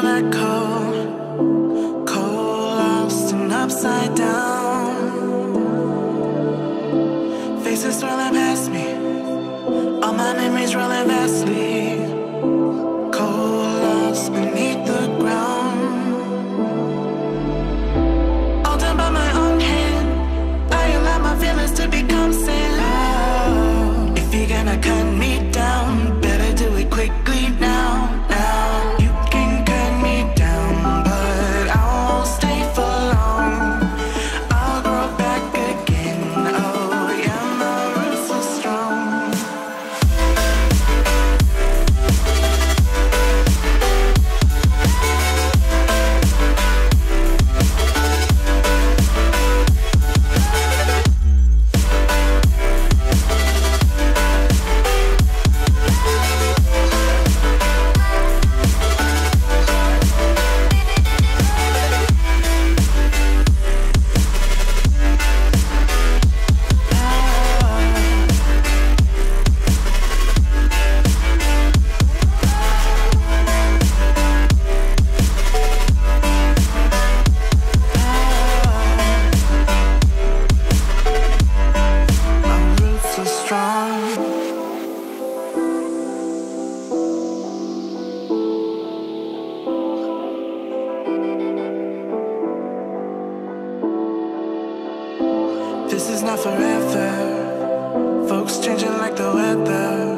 black hole, cold, lost and upside down. Faces swirling past me, all my memories rolling vastly. Cold, lost beneath the ground. All done by my own hand, I allow my feelings to become sand. If you're gonna cut me down, better do it quickly now. You can cut me down, but I won't stay for long. I'll grow back again. Oh yeah, my roots are strong. This is not forever. Folks changing like the weather.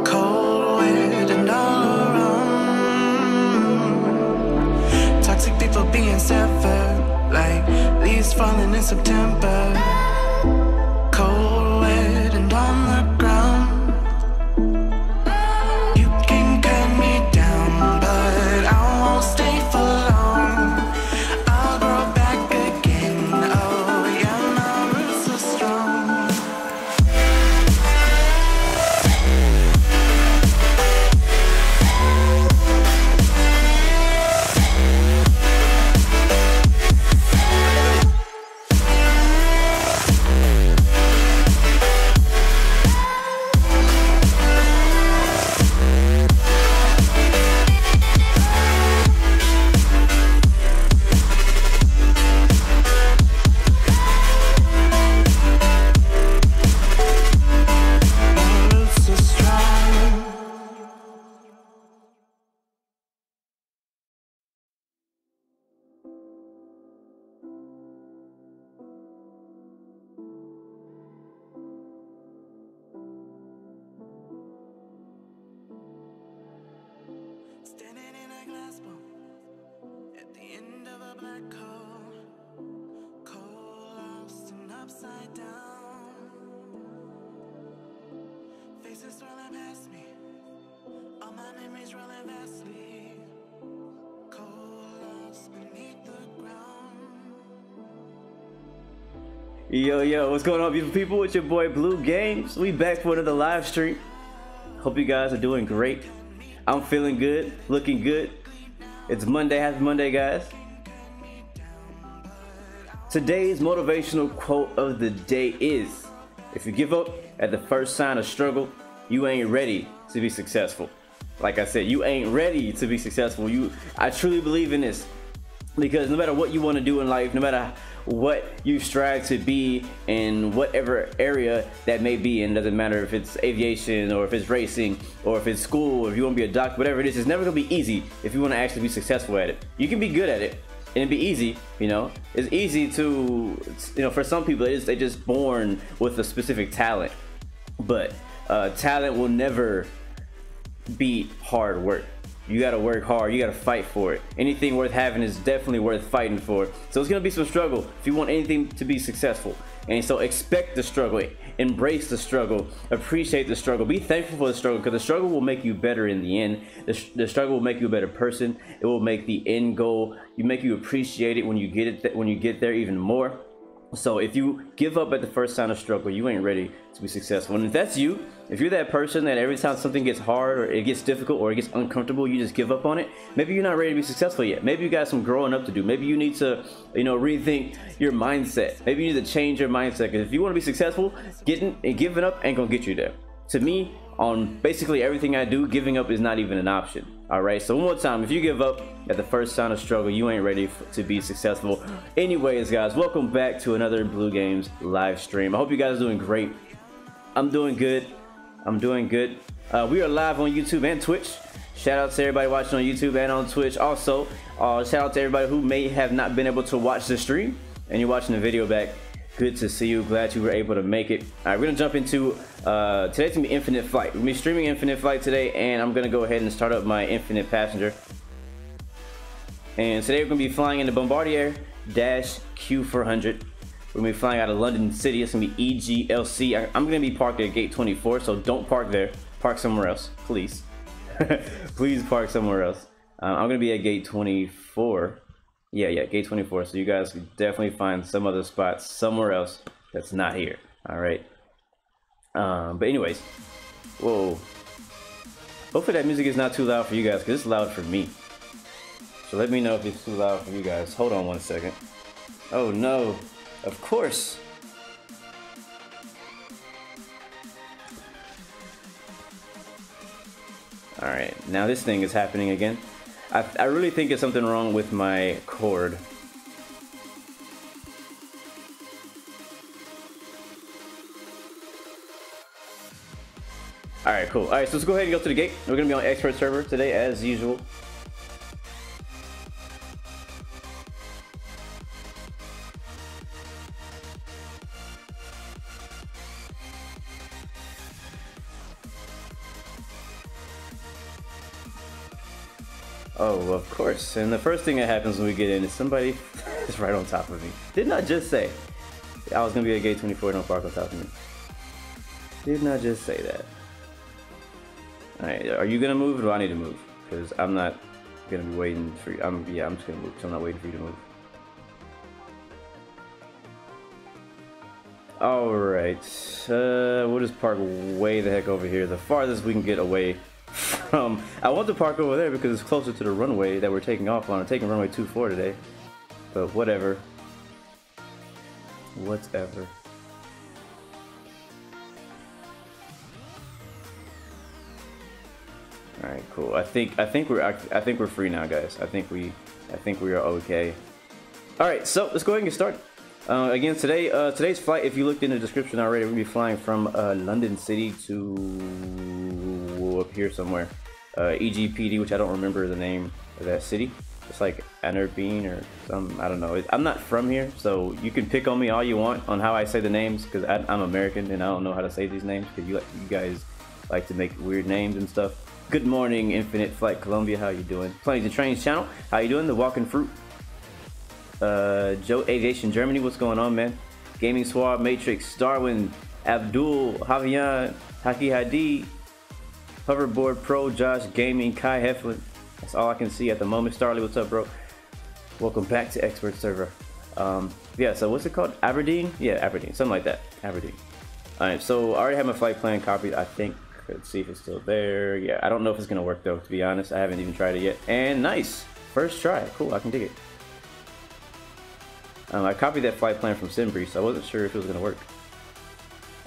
Cold, wet, and all around. Toxic people being severed, like leaves falling in September. Cold, wet, and on the ground. You can cut me down, but I won't stay for long. I'll grow back again. Oh yeah, my roots are strong. Standing in a glass bowl at the end of a black hole, cold, lost and upside down. Faces swirling past me, all my memories rolling vastly. Cold, lost beneath the ground. Yo, what's going on, beautiful people? It's your boy Blue Games. We back for another live stream. Hope you guys are doing great. I'm feeling good, looking good. It's Monday, happy Monday, guys. Today's motivational quote of the day is, if you give up at the first sign of struggle, you ain't ready to be successful. Like I said, you ain't ready to be successful. I truly believe in this, because no matter what you want to do in life, no matter what you strive to be in whatever area that may be in, doesn't matter if it's aviation or if it's racing or if it's school or if you want to be a doctor, whatever it is, it's never gonna be easy if you want to actually be successful at it. You can be good at it and it'd be easy, you know. It's easy to, you know, for some people they're just born with a specific talent, but talent will never beat hard work. You gotta work hard, you gotta fight for it. Anything worth having is definitely worth fighting for. So it's gonna be some struggle if you want anything to be successful. And so expect the struggle, embrace the struggle, appreciate the struggle, be thankful for the struggle, because the struggle will make you better in the end. The struggle will make you a better person. It will make the end goal, make you appreciate it when you get there even more. So if you give up at the first sign of struggle, you ain't ready to be successful. And if that's you, if you're that person that every time something gets hard or it gets difficult or it gets uncomfortable, you just give up on it, maybe you're not ready to be successful yet. Maybe you got some growing up to do. Maybe you need to, you know, rethink your mindset. Maybe you need to change your mindset, because if you want to be successful, giving up ain't gonna get you there. To me, on basically everything I do, giving up is not even an option. All right, so one more time, if you give up at the first sign of struggle, you ain't ready to be successful. Anyways, guys, welcome back to another Blue Games live stream. I hope you guys are doing great. I'm doing good. We are live on YouTube and Twitch. Shout out to everybody watching on YouTube and on Twitch. Also, shout out to everybody who may have not been able to watch the stream and you're watching the video back. Good to see you. Glad you were able to make it. All right, we're gonna jump into today's gonna be Infinite Flight. We're gonna be streaming Infinite Flight today, and I'm gonna go ahead and start up my Infinite Passenger. And today we're gonna be flying in the Bombardier Q400. We're gonna be flying out of London City. It's gonna be EGLC. I'm gonna be parked at gate 24, so don't park there. Park somewhere else, please. Please park somewhere else. I'm gonna be at gate 24. Yeah, gate 24. So you guys can definitely find some other spots somewhere else that's not here. All right. But anyways, whoa. Hopefully that music is not too loud for you guys, because it's loud for me. So let me know if it's too loud for you guys. Hold on one second. Oh no, of course. All right, now this thing is happening again. I really think it's something wrong with my cord. All right, cool. All right, so let's go ahead and go to the gate. We're gonna be on expert server today as usual. Oh, of course. And the first thing that happens when we get in is somebody is right on top of me. Didn't I just say I was gonna be at gate 24, don't park on top of me? Didn't I just say that? All right, are you gonna move or do I need to move? Because I'm not gonna be waiting for you. I'm just gonna move, so I'm not waiting for you to move. All right, we'll just park way the heck over here, the farthest we can get away from. I want to park over there because it's closer to the runway that we're taking off on. I'm taking runway 24 today, but whatever. Whatever. All right, cool. I think we're free now, guys. I think we are okay. All right, so let's go ahead and get started. Again, today's flight, if you looked in the description already, we're gonna be flying from London City to up here somewhere, EGPD, which I don't remember the name of that city. It's like Aberdeen or some, I don't know. I'm not from here, so you can pick on me all you want on how I say the names, because I'm American and I don't know how to say these names, because you guys like to make weird names and stuff. Good morning, Infinite Flight Columbia. How you doing? Planes and Trains channel. How you doing? The Walking Fruit. Joe Aviation Germany, what's going on, man? Gaming Swab, Matrix, Darwin, Abdul, Javian, Haki Hadi, Hoverboard Pro, Josh Gaming, Kai Heflin. That's all I can see at the moment. Starley, what's up, bro? Welcome back to Expert Server. Yeah, so what's it called? Aberdeen? Yeah, Aberdeen, something like that. Aberdeen. All right, so I already have my flight plan copied, I think. Let's see if it's still there. Yeah, I don't know if it's gonna work though, to be honest. I haven't even tried it yet. And nice, first try. Cool, I can dig it. I copied that flight plan from SimBrief, so I wasn't sure if it was gonna work.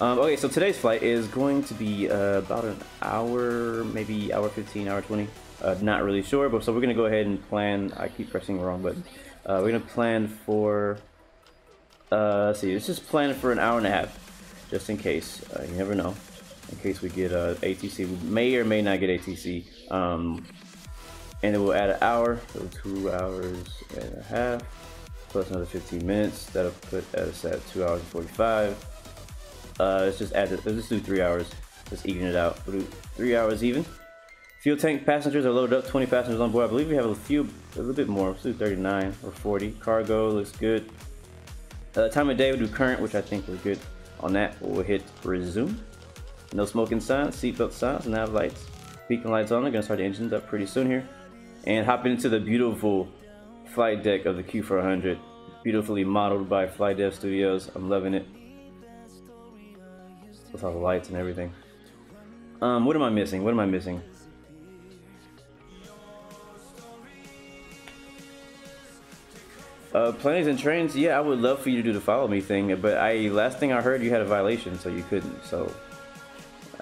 Okay, so today's flight is going to be about an hour, maybe hour 15, hour 20. Not really sure, but so we're gonna go ahead and plan. I keep pressing the wrong button. We're gonna plan for. Let's see, let's just plan for an hour and a half, just in case. You never know. In case we get ATC, we may or may not get ATC. And then we'll add an hour, so 2 hours and a half. Plus another 15 minutes. That'll put us at 2 hours and 45. Let's just do 3 hours. Just even it out. We'll do 3 hours even. Fuel tank passengers are loaded up. 20 passengers on board. I believe we have a little bit more. Let's do 39 or 40. Cargo looks good. Time of day, we'll do current, which I think we're good on that. We'll hit resume. No smoking signs, seatbelt signs, nav lights. Beacon lights on. They're gonna start the engines up pretty soon here. And hop into the beautiful flight deck of the Q400, beautifully modeled by FlyDev Studios. I'm loving it. With all the lights and everything. What am I missing? What am I missing? Planes and trains. Yeah, I would love for you to do the follow me thing, but last thing I heard you had a violation, so you couldn't. So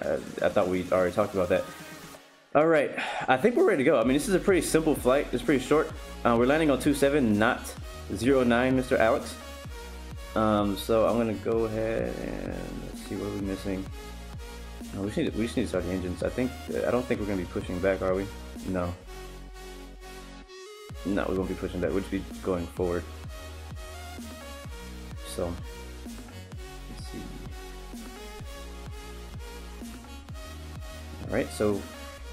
I thought we already talked about that. All right, I think we're ready to go. I mean, this is a pretty simple flight. It's pretty short. We're landing on 27, not 09, Mr. Alex. So I'm gonna go ahead and let's see what are we missing. We just need to start the engines. I don't think we're gonna be pushing back, are we? No. No, we won't be pushing back. We'll just be going forward. So let's see. All right, so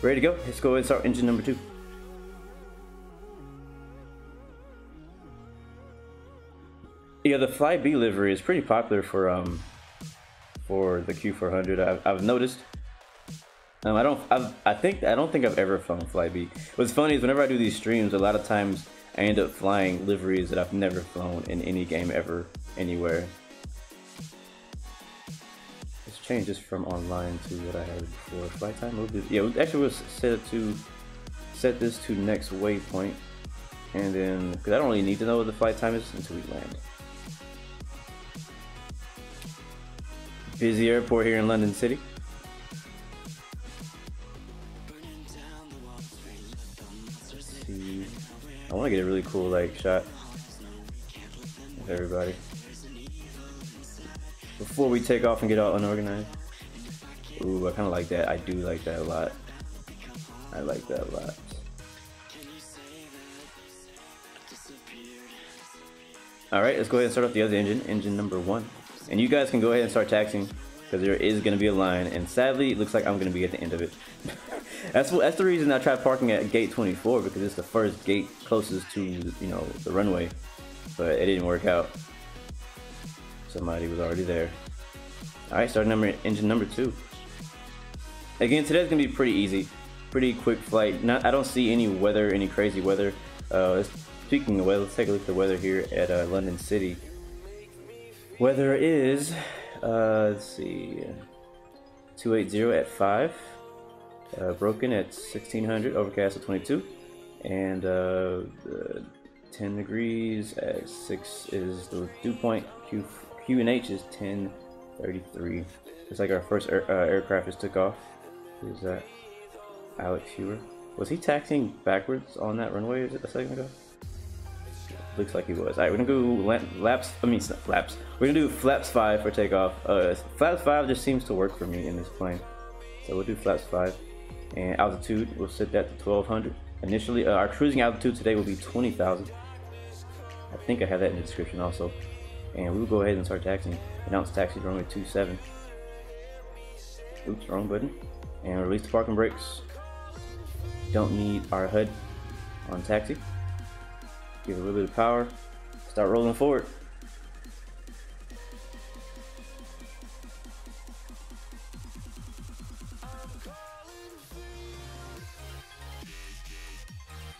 ready to go. Let's go ahead and start engine number 2. Yeah, the FlyBe livery is pretty popular for the Q400. I've noticed. I don't think I've ever flown FlyBe. What's funny is whenever I do these streams, a lot of times I end up flying liveries that I've never flown in any game ever, anywhere. Let's change this from online to what I had before. Flight time. We'll set this to next waypoint, and then because I don't really need to know what the flight time is until we land. Busy airport here in London City. Let's see. I want to get a really cool shot with everybody before we take off and get all unorganized. Ooh, I kind of like that. I do like that a lot. I like that a lot. All right, let's go ahead and start off the other engine number 1. And you guys can go ahead and start taxiing because there is going to be a line, and sadly, it looks like I'm going to be at the end of it. That's the reason I tried parking at gate 24, because it's the first gate closest to the runway, but it didn't work out. Somebody was already there. All right, engine number 2. Again, today's going to be pretty easy, pretty quick flight. I don't see any crazy weather. Speaking of weather, let's take a look at the weather here at London City. Weather is, let's see, 280 at 5, broken at 1600, overcast at 22, and 10 degrees at 6 is the dew point. QNH is 1033. It's like our first aircraft just took off. Who's that? Alex Hewer. Was he taxiing backwards on that runway a second ago? Looks like he was. Alright, we're gonna go flaps. We're gonna do flaps 5 for takeoff. Flaps 5 just seems to work for me in this plane. So we'll do flaps 5. And altitude, we'll set that to 1200. Initially, our cruising altitude today will be 20,000. I think I have that in the description also. And we will go ahead and start taxiing. Announce taxi runway 27. Oops, wrong button. And release the parking brakes. Don't need our HUD on taxi. Give it a little bit of power. Start rolling forward.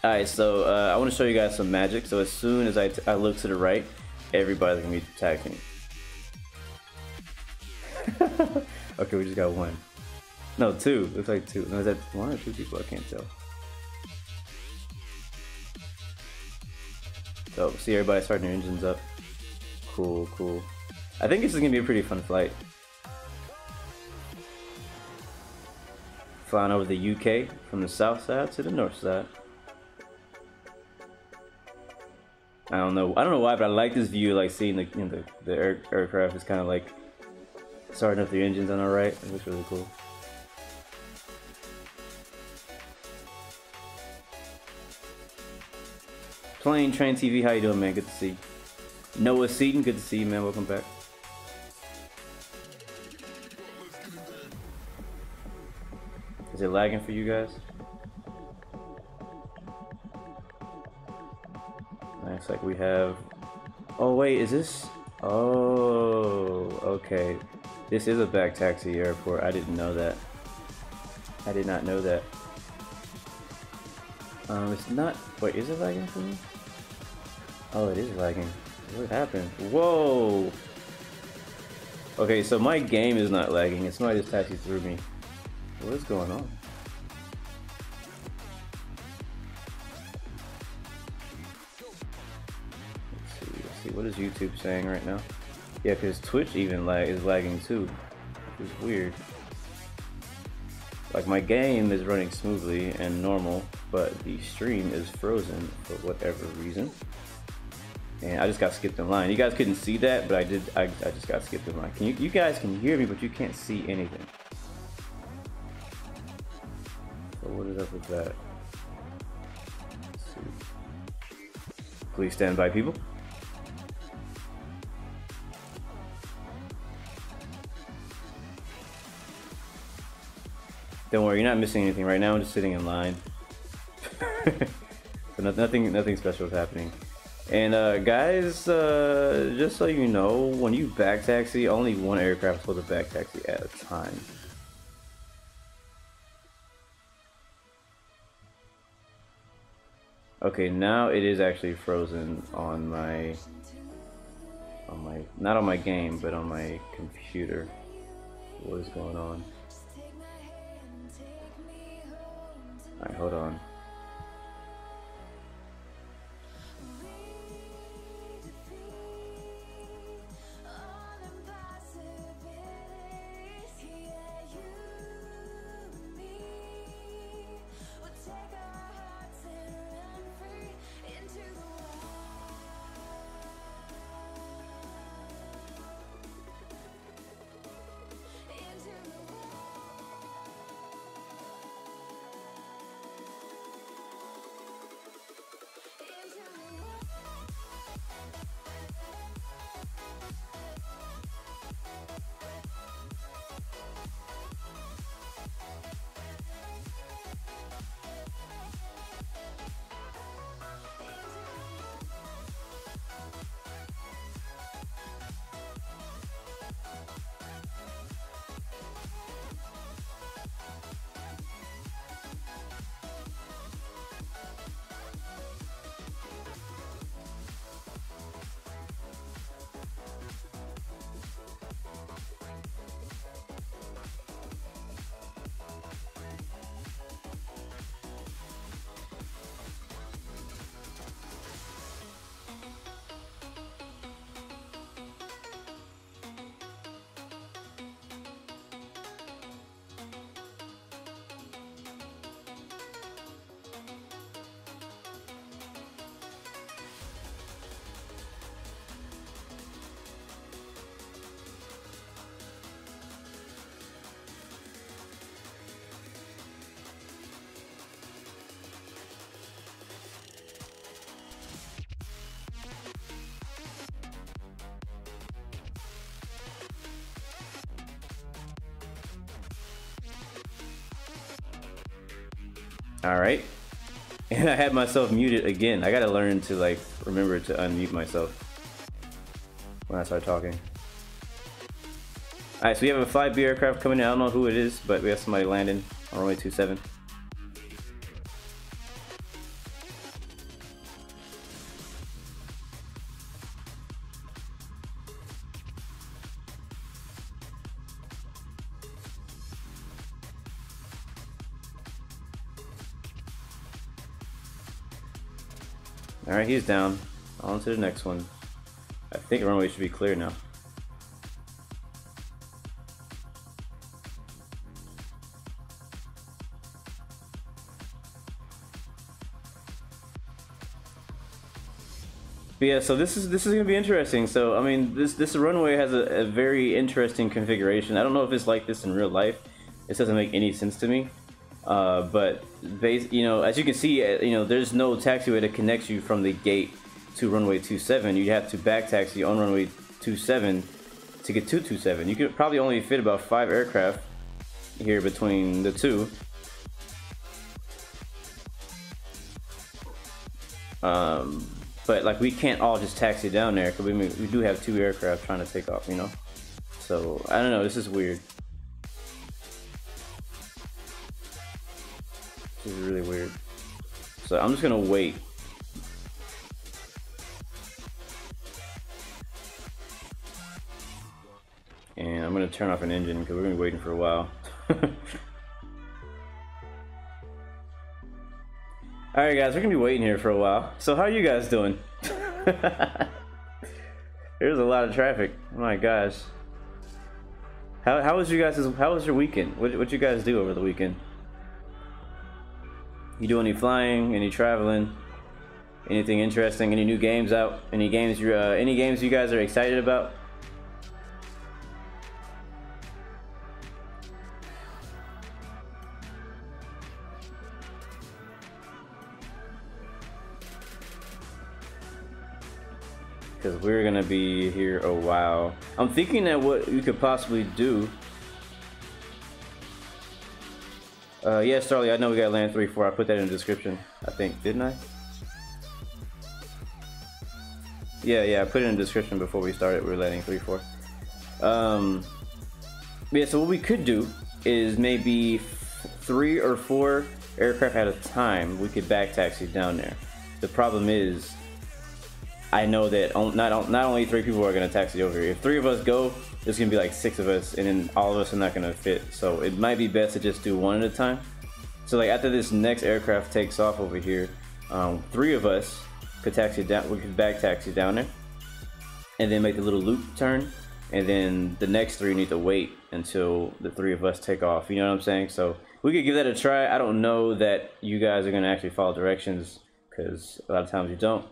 Alright, so I want to show you guys some magic. So as soon as I look to the right, everybody's gonna be taxiing. Okay, we just got 1. No, 2. Looks like 2. No, is that 1 or 2 people? I can't tell. So see everybody starting their engines up. Cool, cool. I think this is gonna be a pretty fun flight. Flying over the UK from the south side to the north side. I don't know why, but I like this view, like seeing the aircraft is kind of like starting up the engines on our right. It looks really cool. Plane Train TV, how you doing, man? Good to see you. Noah Seaton, good to see you, man. Welcome back. Is it lagging for you guys? Looks like we have. Oh wait, is this? Oh, okay. This is a back taxi airport. I didn't know that. I did not know that. It's not. Wait, is it lagging for me? Oh, it is lagging. What happened? Whoa. Okay, so my game is not lagging. It's somebody just taxied through me. What is going on? Let's see. What is YouTube saying right now? Yeah, because Twitch even is lagging too. Which is weird. Like my game is running smoothly and normal, but the stream is frozen for whatever reason. And I just got skipped in line. You guys couldn't see that, but I did. I just got skipped in line. You guys can hear me, but you can't see anything. So what is up with that? Let's see. Please stand by, people. Don't worry, you're not missing anything right now. I'm just sitting in line. So nothing special is happening. And guys, just so you know, when you back taxi, only one aircraft is supposed to back taxi at a time. Okay, now it is actually frozen on my not on my game, but on my computer. What is going on? Alright, hold on. All right, and I had myself muted again. I gotta learn to like remember to unmute myself when I start talking. All right, so we have a FlyBe aircraft coming in. I don't know who it is, but we have somebody landing on runway 27. All right, he's down. On to the next one. I think the runway should be clear now. But yeah, so this is gonna be interesting. So I mean, this runway has a very interesting configuration. I don't know if it's like this in real life. This doesn't make any sense to me. But you know, as you can see, you know, there's no taxiway that connects you from the gate to runway 27. You'd have to back taxi on runway 27 to get to 27. You could probably only fit about 5 aircraft here between the two. But like we can't all just taxi down there because we do have 2 aircraft trying to take off, you know. So I don't know. This is weird. This is really weird. So I'm just gonna wait. And I'm gonna turn off an engine because we're gonna be waiting for a while. Alright guys, we're gonna be waiting here for a while. So how are you guys doing? There's a lot of traffic. Oh my gosh. How was you guys? How was your weekend? What you guys do over the weekend? You do any flying? Any traveling? Anything interesting? Any new games out? Any games you guys are excited about? Because we're gonna be here a while. I'm thinking that what you could possibly do. Yeah, Starly, I know we got land 3-4. I put that in the description. I think, didn't I? Yeah, I put it in the description before we started. We were landing 3-4. Yeah, so what we could do is maybe 3 or 4 aircraft at a time. We could back taxi down there. The problem is, I know that not only 3 people are gonna taxi over here. If 3 of us go, there's gonna be like 6 of us, and then all of us are not gonna fit. So it might be best to just do 1 at a time. So like after this next aircraft takes off over here, 3 of us could taxi down. We could back taxi down there, and then make the little loop turn. And then the next 3 need to wait until the 3 of us take off. You know what I'm saying? So we could give that a try. I don't know that you guys are gonna actually follow directions, because a lot of times you don't.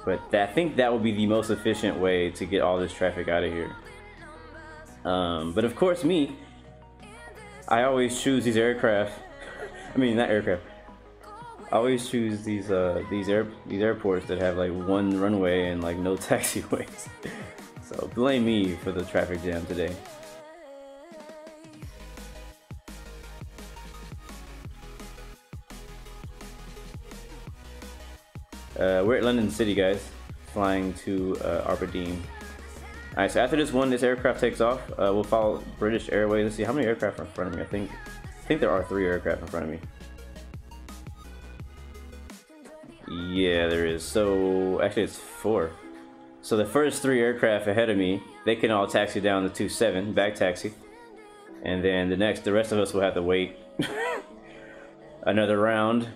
But I think that would be the most efficient way to get all this traffic out of here. But of course, I always choose these aircraft. I mean, not aircraft. I always choose these airports that have like 1 runway and like no taxiways. So blame me for the traffic jam today. We're at London City, guys, flying to Aberdeen. Alright, so after this aircraft takes off, we'll follow British Airways. Let's see how many aircraft are in front of me. I think there are 3 aircraft in front of me. Yeah, there is. So actually it's 4. So the first 3 aircraft ahead of me, they can all taxi down to 27, back taxi. And then the rest of us will have to wait another round.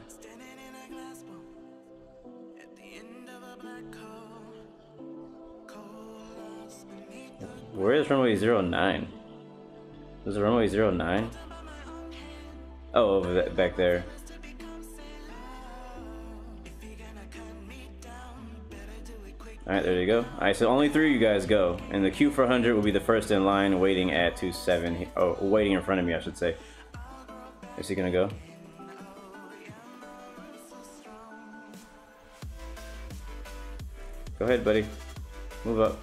Where is runway 09? Is it runway 09? Oh, over that, back there. Alright, there you go. Alright, so only 3 of you guys go. And the Q400 will be the first in line, waiting at 27. Oh, waiting in front of me, I should say. Is he gonna go? Go ahead, buddy. Move up.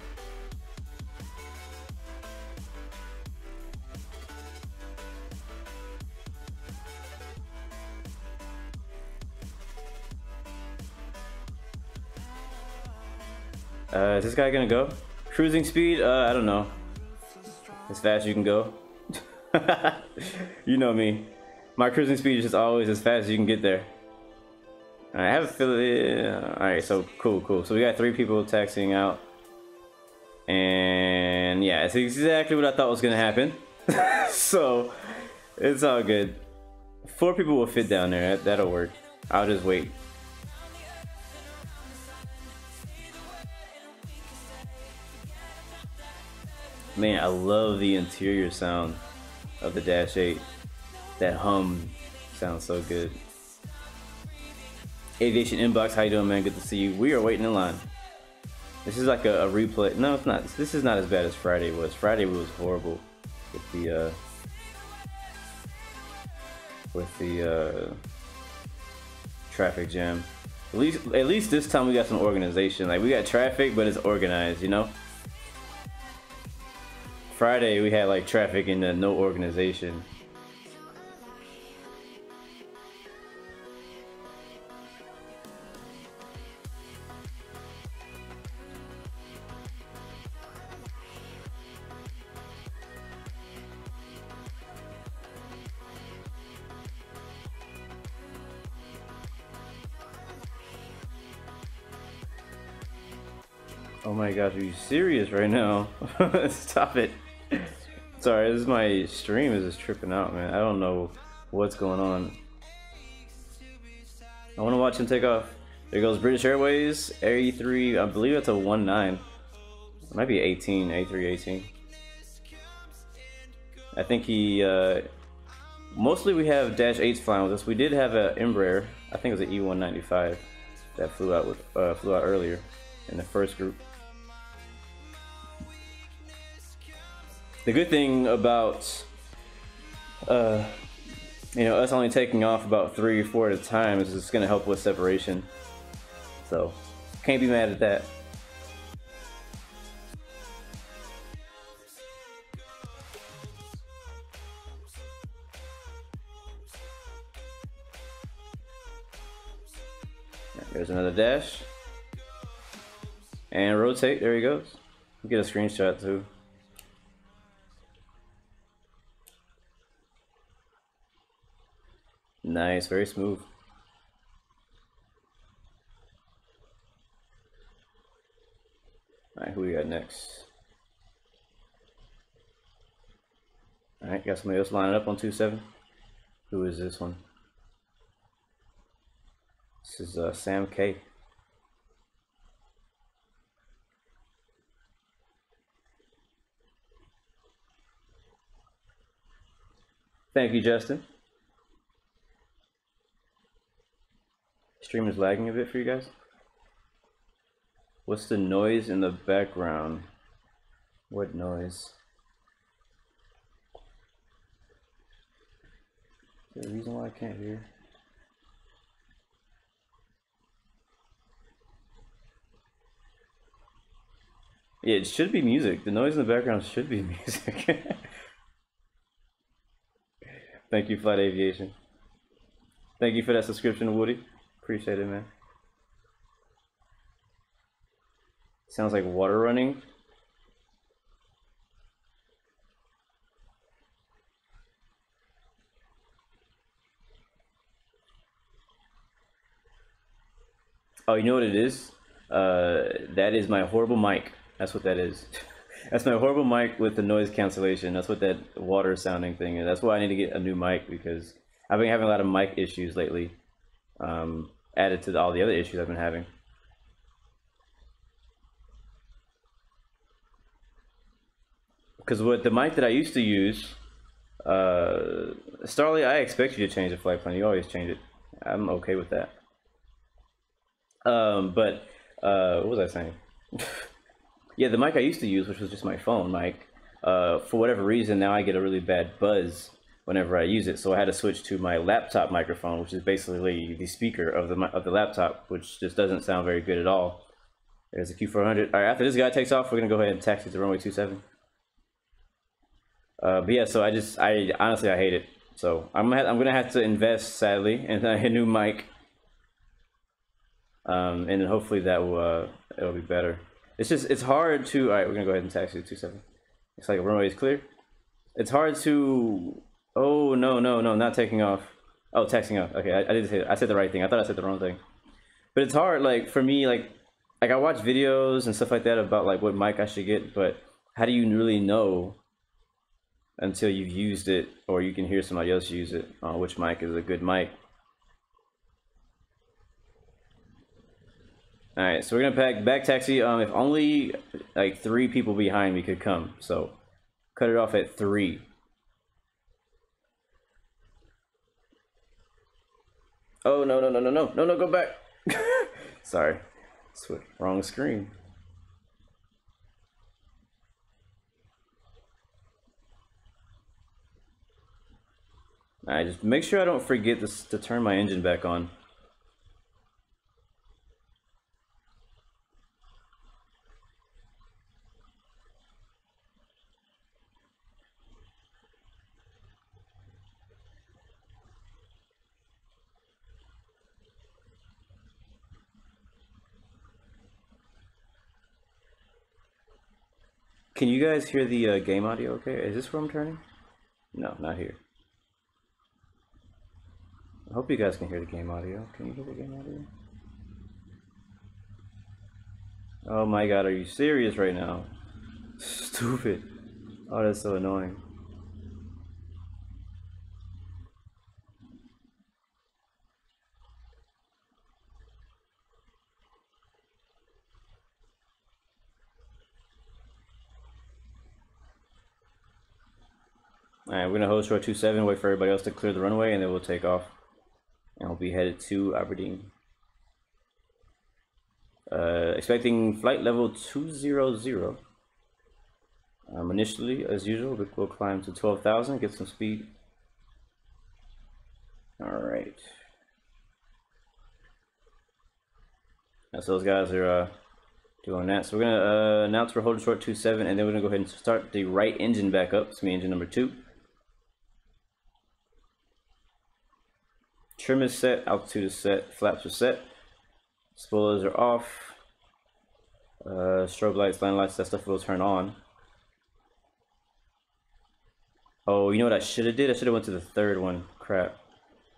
Is this guy gonna go? Cruising speed? I don't know. As fast as you can go. You know me. My cruising speed is just always as fast as you can get there. I have a feeling. Alright, so cool. So we got 3 people taxiing out. And yeah, it's exactly what I thought was gonna happen. So it's all good. 4 people will fit down there. That'll work. I'll just wait. Man, I love the interior sound of the Dash 8. That hum sounds so good. Aviation Inbox, how you doing, man? Good to see you. We are waiting in line. This is like a replay. No, it's not. This is not as bad as Friday was. Friday was horrible with the traffic jam. At least this time we got some organization. Like, we got traffic, but it's organized, you know? Friday we had like traffic and no organization. Oh my gosh, are you serious right now? Stop it. Sorry, this is my stream is just tripping out, man. I don't know what's going on. I want to watch him take off. There goes British Airways, Air E3. I believe that's a 19. It might be 18, A318. I think he, mostly we have Dash 8s flying with us. We did have an Embraer, I think it was an E195 that flew out earlier in the first group. The good thing about you know, us only taking off about 3 or 4 at a time is it's going to help with separation. So can't be mad at that. There's another dash. And rotate, there he goes. Get a screenshot too. Nice, very smooth. Alright, who we got next? Alright, got somebody else lining up on 2-7. Who is this one? This is Sam K. Thank you, Justin. Stream is lagging a bit for you guys. What's the noise in the background? What noise? Is there a reason why I can't hear? Yeah, it should be music. The noise in the background should be music. Thank you, Flight Aviation. Thank you for that subscription, Woody. Appreciate it, man. Sounds like water running. Oh, you know what it is? That is my horrible mic. That's what that is. That's my horrible mic with the noise cancellation. That's what that water sounding thing is. That's why I need to get a new mic, because I've been having a lot of mic issues lately. Added to all the other issues I've been having. Because with the mic that I used to use, Starly, I expect you to change the flight plan. You always change it. I'm okay with that. But what was I saying? Yeah, the mic I used to use, which was just my phone mic, for whatever reason, now I get a really bad buzz whenever I use it. So I had to switch to my laptop microphone, which is basically the speaker of the laptop, which just doesn't sound very good at all. There's a Q400. All right, after this guy takes off, we're gonna go ahead and taxi to runway 27. But yeah, so I honestly hate it. So I'm gonna have to invest, sadly, in a new mic, and then hopefully that will it'll be better. It's hard to. All right, we're gonna go ahead and taxi to 27. It's like runway is clear. It's hard to. Oh no, not taking off. Oh, taxiing off. Okay, I did say it. I said the right thing. I thought I said the wrong thing. But it's hard, like for me, like I watch videos and stuff like that about like what mic I should get, but how do you really know until you've used it, or you can hear somebody else use it, which mic is a good mic? All right, so we're gonna back taxi. If only like 3 people behind me could come, so cut it off at 3. Oh no, go back. Sorry, wrong screen. All right, just make sure I don't forget to turn my engine back on. Can you guys hear the game audio okay? Is this where I'm turning? No, not here. I hope you guys can hear the game audio. Can you hear the game audio? Oh my god, are you serious right now? Stupid. Oh, that's so annoying. Alright, we're gonna hold short 27, wait for everybody else to clear the runway, and then we'll take off. And we'll be headed to Aberdeen. Expecting flight level 200. Initially, as usual, we'll climb to 12,000, get some speed. Alright. So those guys are doing that. So we're gonna announce we're holding short 27, and then we're gonna go ahead and start the right engine back up. It's me, engine number 2. Trim is set, altitude is set, flaps are set, spoilers are off, strobe lights, line lights, that stuff will turn on. Oh, you know what I should have did? I should have went to the third one. Crap.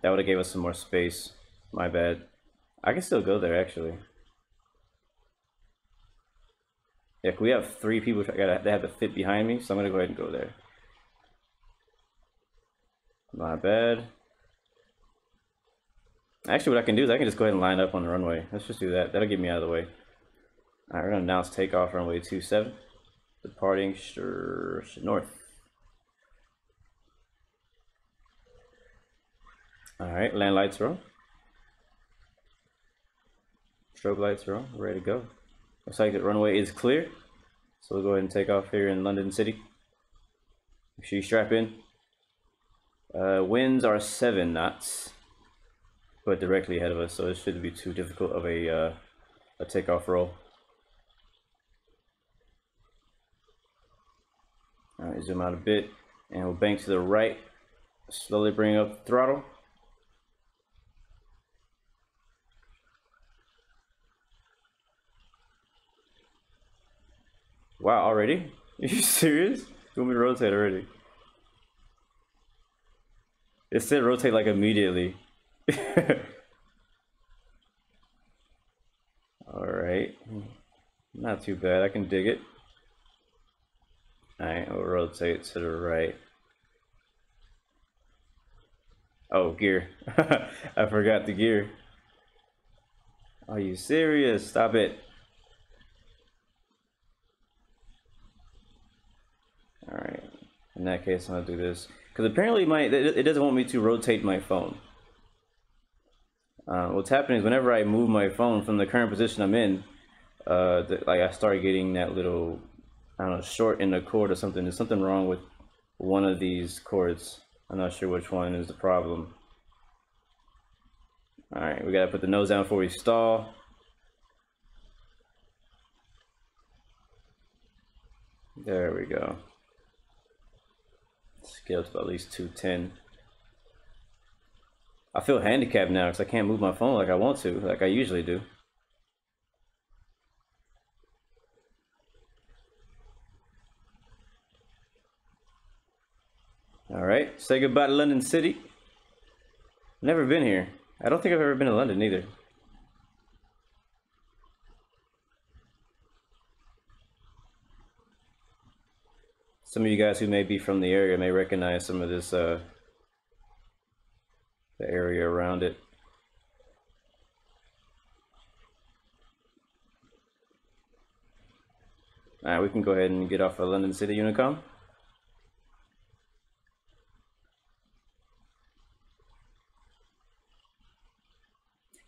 That would have gave us some more space. My bad. I can still go there, actually. Yeah, we have 3 people that have to fit behind me, so I'm going to go ahead and go there. My bad. Actually, what I can do is I can just go ahead and line up on the runway. Let's just do that. That'll get me out of the way. Alright, we're going to announce takeoff runway 27. Departing north. Alright, land lights are on. Strobe lights are on. We're ready to go. Looks like the runway is clear. So we'll go ahead and take off here in London City. Make sure you strap in. Winds are 7 knots. But directly ahead of us, so it shouldn't be too difficult of a takeoff roll. Alright, zoom out a bit, and we'll bank to the right. Slowly bring up the throttle. Wow, already? Are you serious? You want me to rotate already? It said rotate like immediately. Alright, not too bad, I can dig it. Alright, we'll rotate to the right. Oh, gear. I forgot the gear. Are you serious? Stop it. Alright, in that case I'm gonna do this. Because apparently it doesn't want me to rotate my phone. What's happening is whenever I move my phone from the current position I'm in, like I start getting that little, I don't know, short in the cord or something. There's something wrong with one of these cords. I'm not sure which one is the problem. Alright, we gotta put the nose down before we stall. There we go. Let's get up to at least 210. I feel handicapped now because I can't move my phone like I want to, like I usually do. Alright, say goodbye to London City. Never been here. I don't think I've ever been to London either. Some of you guys who may be from the area may recognize some of this, the area around it. Alright, we can go ahead and get off of London City Unicom.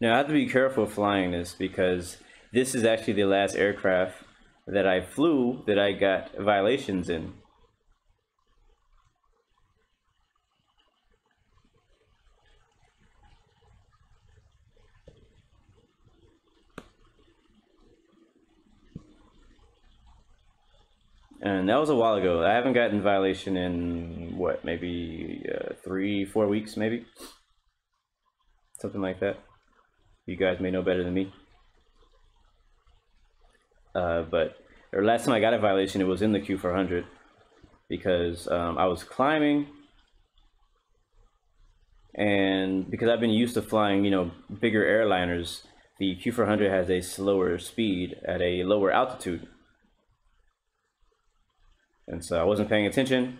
Now I have to be careful flying this because this is actually the last aircraft that I flew that I got violations in. And that was a while ago. I haven't gotten violation in what, maybe 3-4 weeks, maybe something like that. You guys may know better than me. But the last time I got a violation, it was in the Q400 because I was climbing, and because I've been used to flying, you know, bigger airliners, the Q400 has a slower speed at a lower altitude. And so I wasn't paying attention.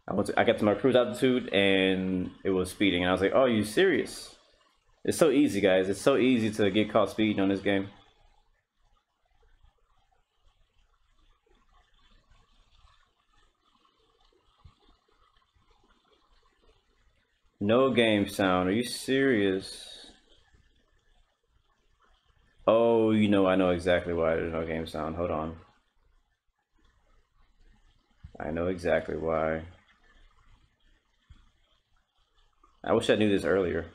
I got to my cruise altitude and it was speeding, and I was like, "Oh, are you serious?" It's so easy, guys. It's so easy to get caught speeding on this game. No game sound. Are you serious? Oh, you know, I know exactly why there's no game sound. Hold on. I know exactly why. I wish I knew this earlier.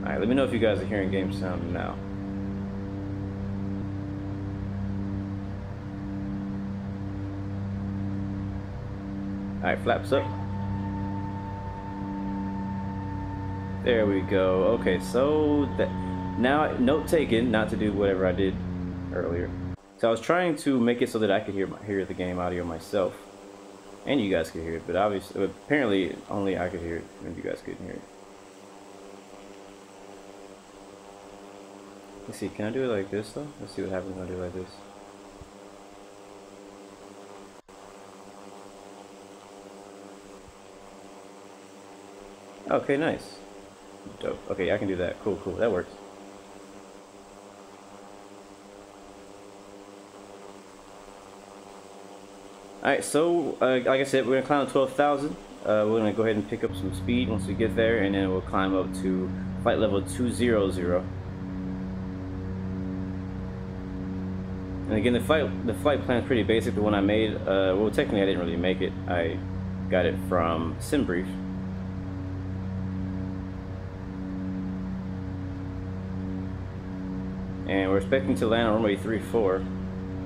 Alright, let me know if you guys are hearing game sound now. Alright, flaps up. There we go. Okay, so that now, note taken, not to do whatever I did earlier. So I was trying to make it so that I could hear the game audio myself, and you guys could hear it. But obviously, apparently, only I could hear it, and you guys couldn't hear it. Let's see. Can I do it like this though? Let's see what happens when I do it like this. Okay, nice. Dope. Okay, I can do that. Cool, cool. That works. Alright, so like I said, we're gonna climb to 12,000. We're gonna go ahead and pick up some speed once we get there, and then we'll climb up to flight level 200. And again, the flight plan is pretty basic. The one I made, well, technically I didn't really make it. I got it from SimBrief. And we're expecting to land on runway 34.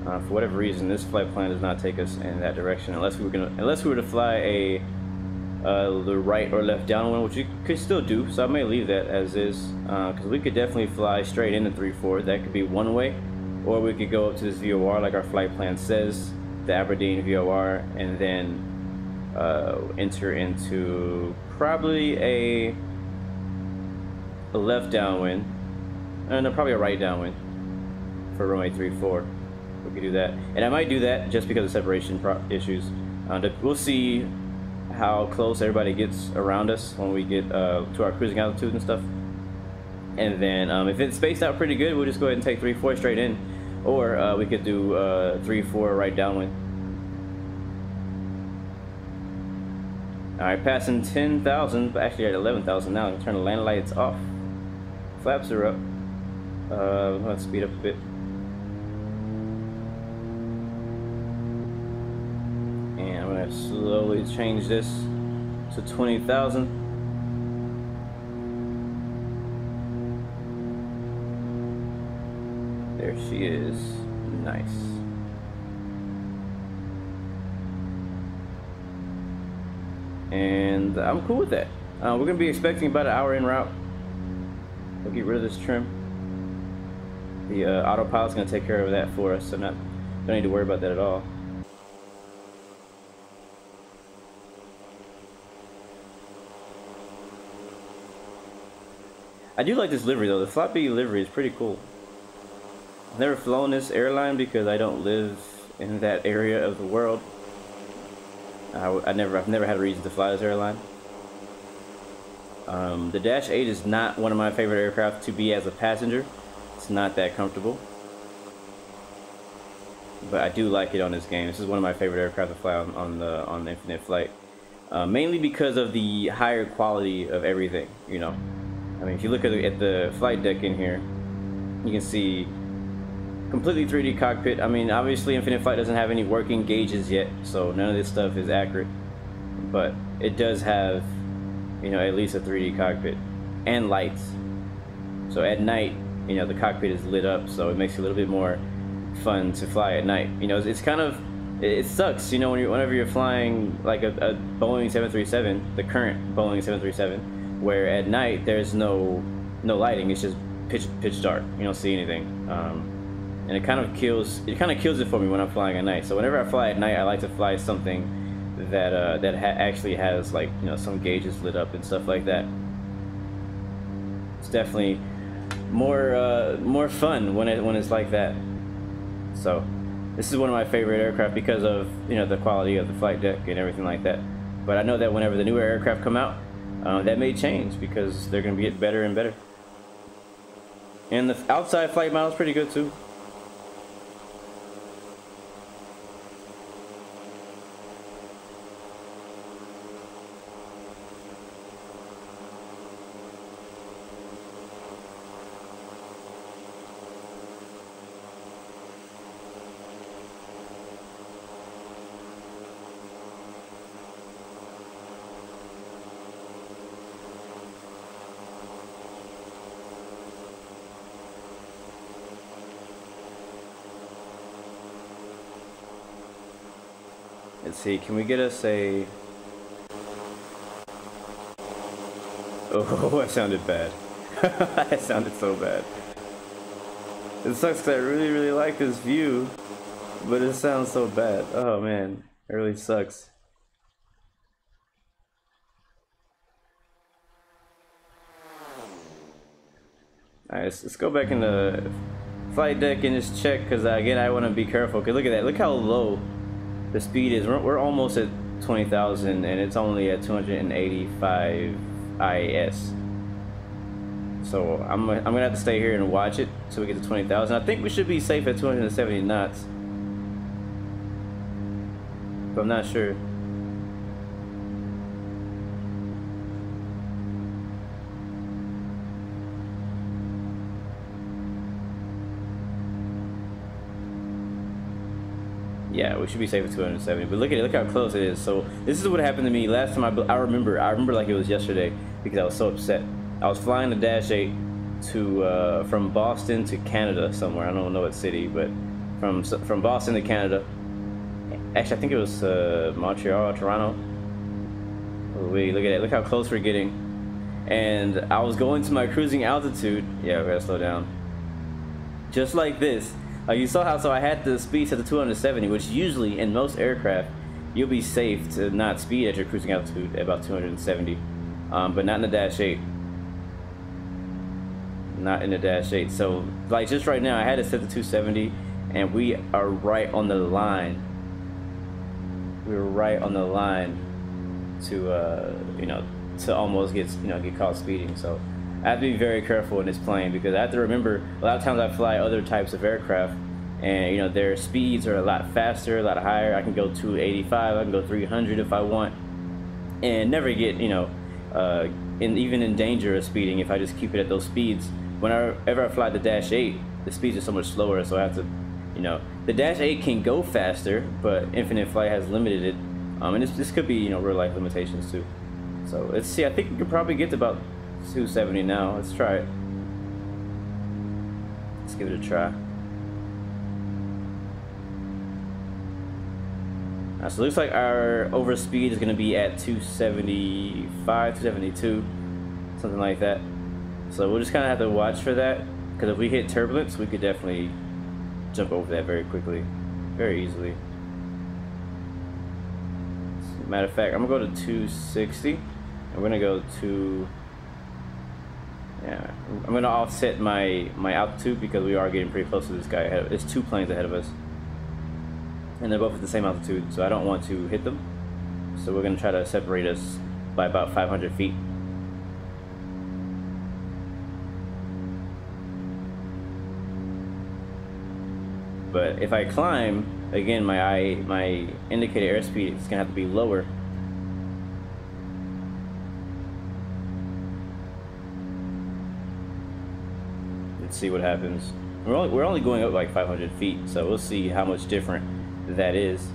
For whatever reason, this flight plan does not take us in that direction unless we were to fly the right or left downwind, which you could still do. So I may leave that as is, because we could definitely fly straight into 34. That could be one way, or we could go up to this VOR like our flight plan says, the Aberdeen VOR, and then enter into probably a left downwind, and probably a right downwind for runway 34. We could do that, and I might do that just because of separation issues. We'll see how close everybody gets around us when we get to our cruising altitude and stuff. And then if it's spaced out pretty good, we'll just go ahead and take 3-4 straight in, or we could do 3-4 right downwind. All right, passing 10,000, but actually at 11,000 now. I'm gonna turn the landing lights off. Flaps are up. I'm gonna speed up a bit. And I'm gonna slowly change this to 20,000. There she is. Nice. And I'm cool with that. We're gonna be expecting about an hour en route. We'll get rid of this trim. The autopilot's gonna take care of that for us, so don't need to worry about that at all. I do like this livery though. The FlyBe livery is pretty cool. I've never flown this airline because I don't live in that area of the world. I've never had a reason to fly this airline. The Dash 8 is not one of my favorite aircraft to be as a passenger. It's not that comfortable, but I do like it on this game. This is one of my favorite aircraft to fly on the Infinite Flight, mainly because of the higher quality of everything. You know, I mean, if you look at the flight deck in here, you can see completely 3D cockpit. I mean, obviously Infinite Flight doesn't have any working gauges yet, so none of this stuff is accurate, but it does have, you know, at least a 3D cockpit and lights. So at night, you know, the cockpit is lit up, so it makes it a little bit more fun to fly at night. You know, it's kind of, it sucks, you know, whenever you're flying like a Boeing 737, the current Boeing 737, where at night there's no lighting. It's just pitch dark. You don't see anything, and it kind of kills it for me when I'm flying at night. So whenever I fly at night, I like to fly something that actually has, like, you know, some gauges lit up and stuff like that. It's definitely more fun when it's like that. So this is one of my favorite aircraft because of, you know, the quality of the flight deck and everything like that. But I know that whenever the newer aircraft come out, that may change because they're going to get better and better. And the outside flight model is pretty good too. Let's see, can we get us a... Oh, that sounded bad. That sounded so bad. It sucks because I really, really like this view, but it sounds so bad. Oh man, it really sucks. Alright, let's go back in the flight deck and just check, because again, I want to be careful. Because look at that, look how low the speed is. We're almost at 20,000 and it's only at 285 IAS. So I'm gonna have to stay here and watch it so we get to 20,000. I think we should be safe at 270 knots, but I'm not sure. Yeah, we should be safe at 270. But look at it, look how close it is. So this is what happened to me last time. I remember like it was yesterday because I was so upset. I was flying the Dash 8 to from Boston to Canada somewhere. I don't know what city, but from Boston to Canada. Actually, I think it was Montreal, Toronto. Oh, wait, look at it. Look how close we're getting. And I was going to my cruising altitude. Yeah, we gotta slow down. Just like this. You saw how, so I had the speed set to 270, which usually in most aircraft you'll be safe to not speed at your cruising altitude at about 270, but not in the Dash 8. Not in the Dash 8. So like just right now I had it set to 270 and we are right on the line. We're right on the line to you know, to almost get caught speeding. So I have to be very careful in this plane because I have to remember a lot of times I fly other types of aircraft and you know their speeds are a lot faster, a lot higher. I can go 285, I can go 300 if I want, and never get even in danger of speeding if I just keep it at those speeds. Whenever I fly the Dash 8, the speeds are so much slower, so I have to, the Dash 8 can go faster, but Infinite Flight has limited it, and this could be real life limitations too. So let's see. I think we could probably get to about 270 now. Let's try it. Let's give it a try. So it looks like our overspeed is going to be at 275, 272, something like that. So we'll just kind of have to watch for that, because if we hit turbulence, we could definitely jump over that very quickly, very easily. Matter of fact, I'm going to go to 260, and we're going to go to... Yeah, I'm gonna offset my altitude because we are getting pretty close to this guy ahead of, there's two planes ahead of us, and they're both at the same altitude, so I don't want to hit them. So we're gonna try to separate us by about 500 feet. But if I climb again, my indicated airspeed is gonna have to be lower. See what happens. We're only going up like 500 feet, so we'll see how much different that is.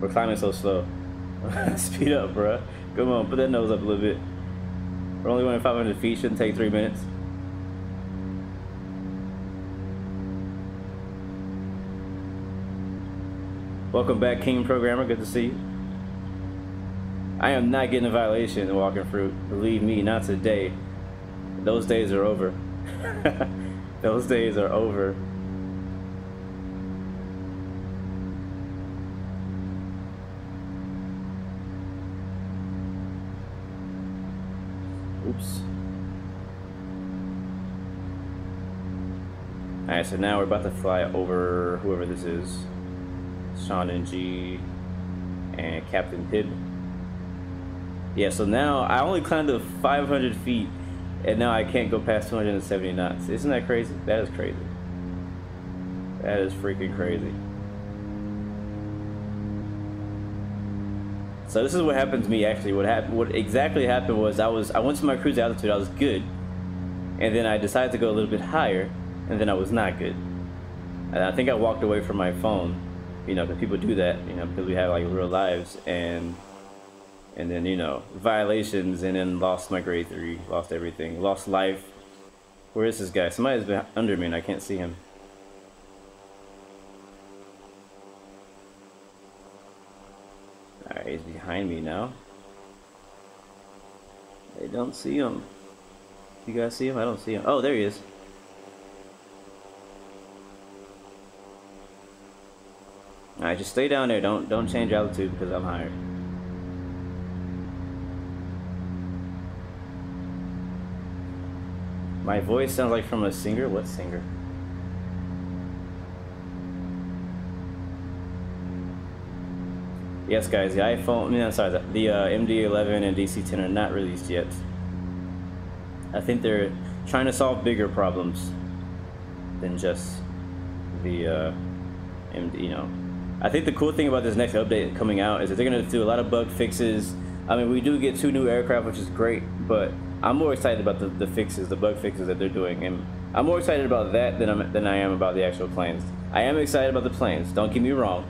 We're climbing so slow. Speed up, bruh. Come on, put that nose up a little bit. We're only going 500 feet. Shouldn't take 3 minutes. Welcome back, King Programmer. Good to see you. I am not getting a violation in walking through. Believe me, not today. Those days are over. Those days are over. Oops. Alright, so now we're about to fly over whoever this is. Sean and G and Captain Pibb. Yeah, so now I only climbed to 500 feet. And now I can't go past 270 knots. Isn't that crazy? That is crazy. That is freaking crazy. So this is what happened to me actually. What exactly happened was I went to my cruise altitude, I was good. And then I decided to go a little bit higher, and then I was not good. And I think I walked away from my phone, because people do that, because we have like real lives, and then violations, and then lost my grade 3, lost everything, lost life. Where is this guy? Somebody's been under me and I can't see him. Alright, he's behind me now. I don't see him. You guys see him? I don't see him. Oh, there he is. Alright, just stay down there. Don't change altitude because I'm higher. My voice sounds like from a singer. What singer? Yes, guys, the iPhone, no, sorry, the MD11 and DC10 are not released yet. I think they're trying to solve bigger problems than just the MD, you know. I think the cool thing about this next update coming out is that they're going to do a lot of bug fixes. I mean, we do get 2 new aircraft, which is great, but I'm more excited about the fixes, the bug fixes that they're doing. And I'm more excited about that than I am about the actual planes. I am excited about the planes, don't get me wrong.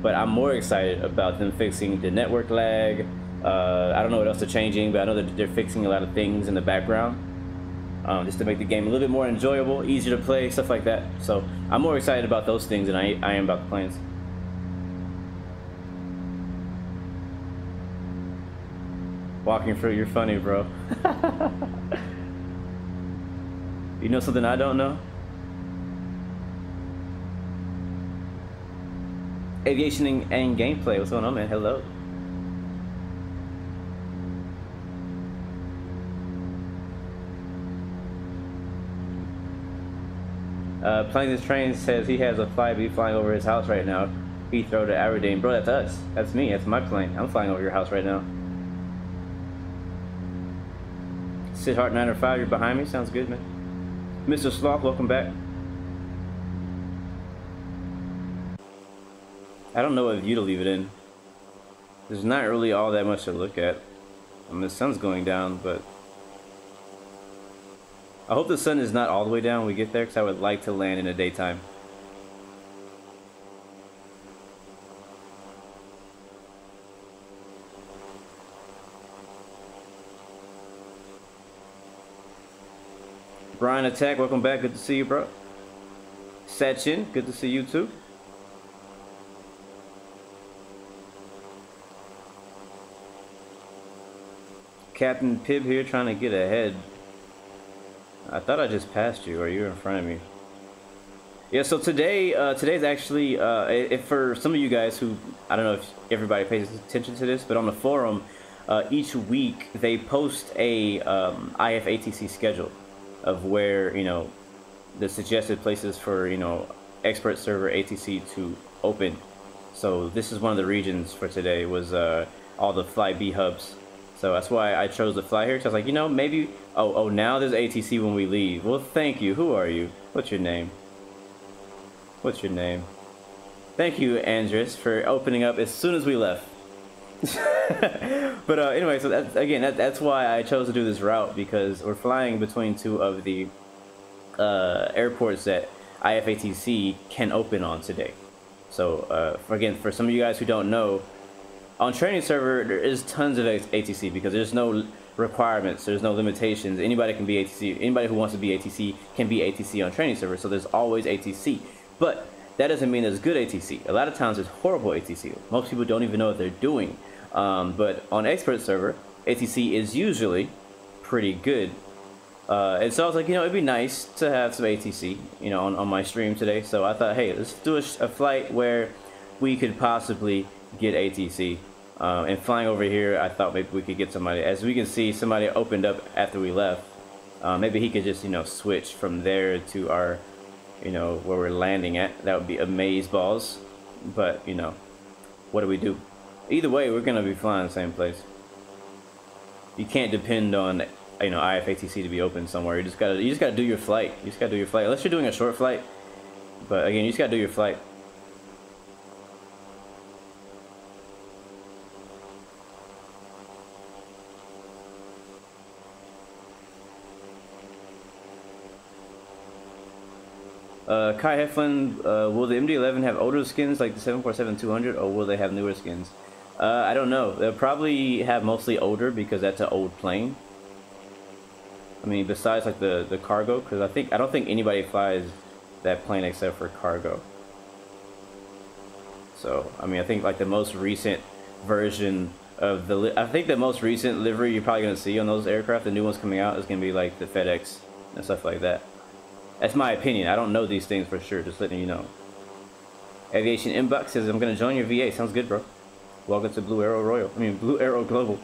But I'm more excited about them fixing the network lag. I don't know what else they're changing, but I know that they're fixing a lot of things in the background. Just to make the game a little bit more enjoyable, easier to play, stuff like that. So I'm more excited about those things than I am about the planes. Walking through, you're funny, bro. You know something I don't know? Aviation and gameplay. What's going on, man? Hello. Planes and Trains says he has a FlyBe flying over his house right now. Heathrow to Aberdeen. Bro, that's us. That's me. That's my plane. I'm flying over your house right now. Sid Hart 905, you're behind me. Sounds good, man. Mr. Sloth, welcome back. I don't know what view to leave it in. There's not really all that much to look at. I mean, the sun's going down, but I hope the sun is not all the way down when we get there, because I would like to land in the daytime. Brian Attack, welcome back. Good to see you, bro. Sachin, good to see you too. Captain Pib here trying to get ahead. I thought I just passed you, or you're in front of me. Yeah, so today's actually, if for some of you guys who, I don't know if everybody pays attention to this, but on the forum, each week they post a IFATC schedule of where, you know, the suggested places for, you know, expert server ATC to open. So this is one of the regions for today, was all the FlyBe hubs. So that's why I chose to fly here, because I was like, you know, maybe, oh, now there's ATC when we leave. Well, thank you. Who are you? What's your name? What's your name? Thank you, Andres, for opening up as soon as we left. But anyway, so that's why I chose to do this route, because we're flying between 2 of the airports that IFATC can open on today. So for some of you guys who don't know, on training server there is tons of ATC, because there's no requirements, there's no limitations. Anybody can be ATC. Anybody who wants to be ATC can be ATC on training server. So there's always ATC, but that doesn't mean there's good ATC. A lot of times there's horrible ATC. Most people don't even know what they're doing. But on expert server, ATC is usually pretty good. And so I was like, you know, it'd be nice to have some ATC, you know, on my stream today. So I thought, hey, let's do a flight where we could possibly get ATC. And flying over here, I thought maybe we could get somebody. As we can see, somebody opened up after we left. Maybe he could just, you know, switch from there to our, you know, where we're landing at. That would be amazeballs. But, you know, what do we do? Either way, we're gonna be flying the same place. You can't depend on, you know, IFATC to be open somewhere. You just gotta do your flight. You just gotta do your flight. Unless you're doing a short flight. But again, you just gotta do your flight. Kai Heflin, will the MD-11 have older skins like the 747-200, or will they have newer skins? I don't know. They'll probably have mostly older, because that's an old plane. I mean, besides like the cargo, because I don't think anybody flies that plane except for cargo. So I mean, I think like the most recent version of the. I think the most recent livery you're probably gonna see on those aircraft, the new ones coming out, is gonna be like the FedEx and stuff like that. That's my opinion. I don't know these things for sure. Just letting you know. Aviation Inbox says, "I'm gonna join your VA." Sounds good, bro. Welcome to Blue Arrow Royal. I mean, Blue Arrow Global.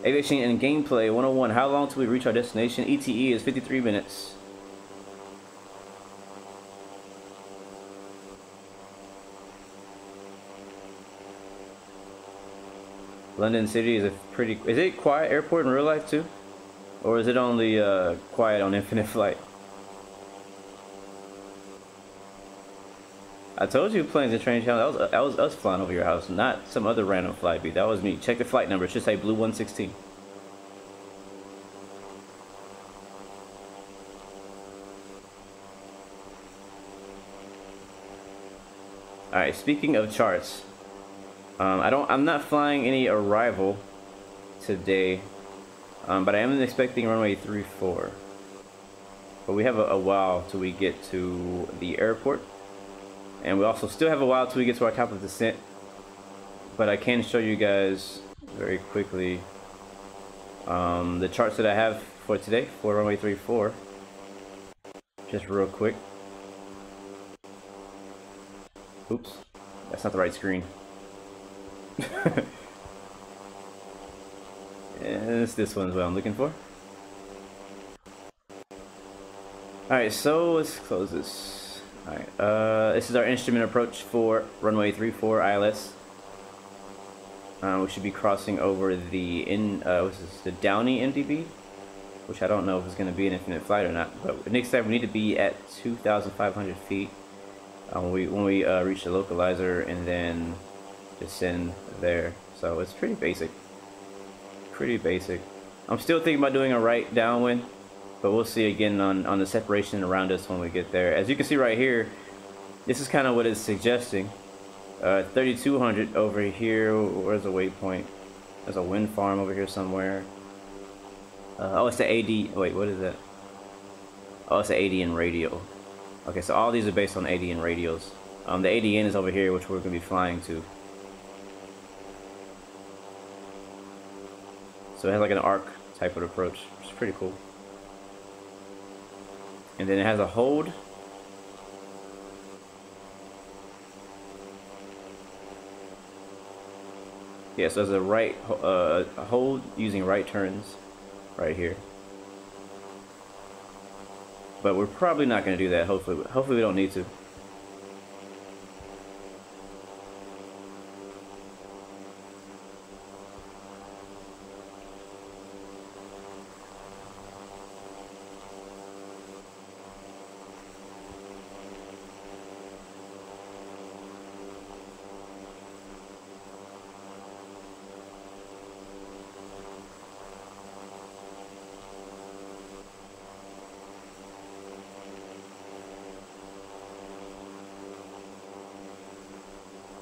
Aviation and Gameplay 101. How long till we reach our destination? ETE is 53 minutes. London City is a pretty... Is it quiet airport in real life too? Or is it only quiet on Infinite Flight? I told you planes and train channel. That was us flying over your house, not some other random FlyBe. That was me. Check the flight number. It should say Blue 116. All right. Speaking of charts, I'm not flying any arrival today, but I am expecting runway 34. But we have a while till we get to the airport. And we also still have a while till we get to our top of descent. But I can show you guys very quickly the charts that I have for today for runway 34. Just real quick. Oops, that's not the right screen. And it's this one is what I'm looking for. Alright, so let's close this. Alright, this is our instrument approach for runway 34 ILS. We should be crossing over the what's this, the Downey MDB, which I don't know if it's going to be an infinite flight or not. But next time we need to be at 2,500 feet when we reach the localizer and then descend there. So it's pretty basic. Pretty basic. I'm still thinking about doing a right downwind. But we'll see again on the separation around us when we get there. As you can see right here, this is kind of what it's suggesting. 3,200 over here. Where's the waypoint? There's a wind farm over here somewhere. Oh, it's the AD. Wait, what is that? Oh, it's the ADN radio. Okay, so all these are based on ADN radios. The ADN is over here, which we're going to be flying to. So it has like an arc type of approach, which is pretty cool. And then it has a hold. Yeah, so there's a right a hold using right turns right here. But we're probably not going to do that. Hopefully we don't need to.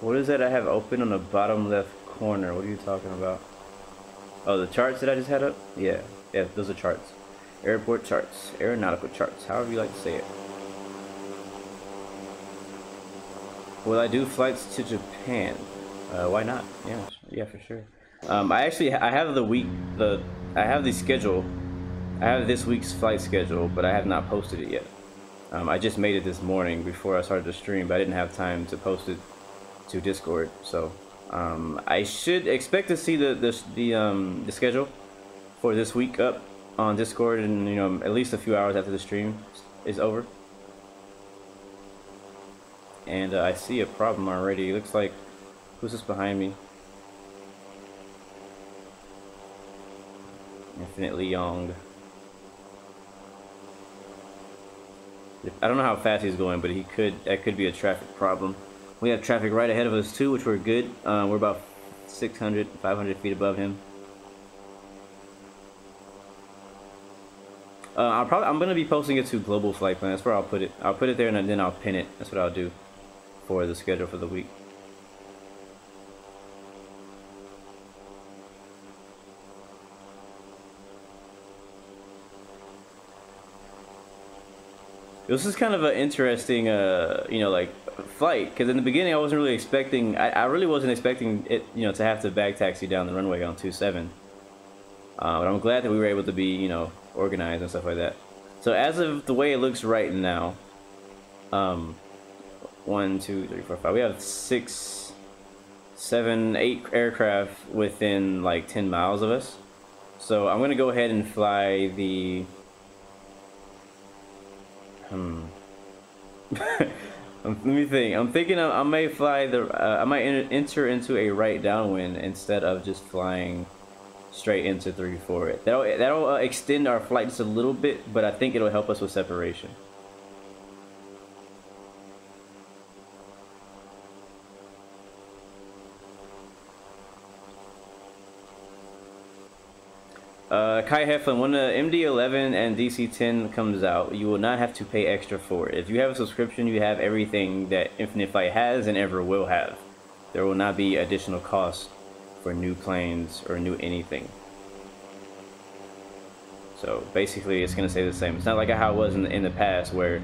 What is that I have open on the bottom left corner? What are you talking about? Oh, the charts that I just had up? Yeah, those are charts. Airport charts, aeronautical charts, however you like to say it. Will I do flights to Japan? Why not? Yeah, for sure. I have the schedule. I have this week's flight schedule, but I have not posted it yet. I just made it this morning before I started the stream, but I didn't have time to post it to Discord. So I should expect to see the schedule for this week up on Discord, and at least a few hours after the stream is over. And I see a problem already. It looks like, who's this behind me? Infinitely Young. I don't know how fast he's going, but that could be a traffic problem. We have traffic right ahead of us too, which we're good. We're about 600, 500 feet above him. I'm gonna be posting it to Global Flight Plan. That's where I'll put it. I'll put it there and then I'll pin it. That's what I'll do for the schedule for the week. This is kind of an interesting, flight, because in the beginning I wasn't really expecting. I really wasn't expecting it, you know, to have to back taxi down the runway on 27. But I'm glad that we were able to be, you know, organized and stuff like that. So as of the way it looks right now, 1, 2, 3, 4, 5. We have 6, 7, 8 aircraft within like 10 miles of us. So I'm gonna go ahead and fly the. Let me think. I'm thinking I may fly the. I might enter into a right downwind instead of just flying straight into 3-4. That'll extend our flight just a little bit, but I think it'll help us with separation. Kai Heflin, when the MD-11 and DC-10 comes out, you will not have to pay extra for it. If you have a subscription, you have everything that Infinite Flight has and ever will have. There will not be additional costs for new planes or new anything. So basically, it's going to stay the same. It's not like how it was in the past where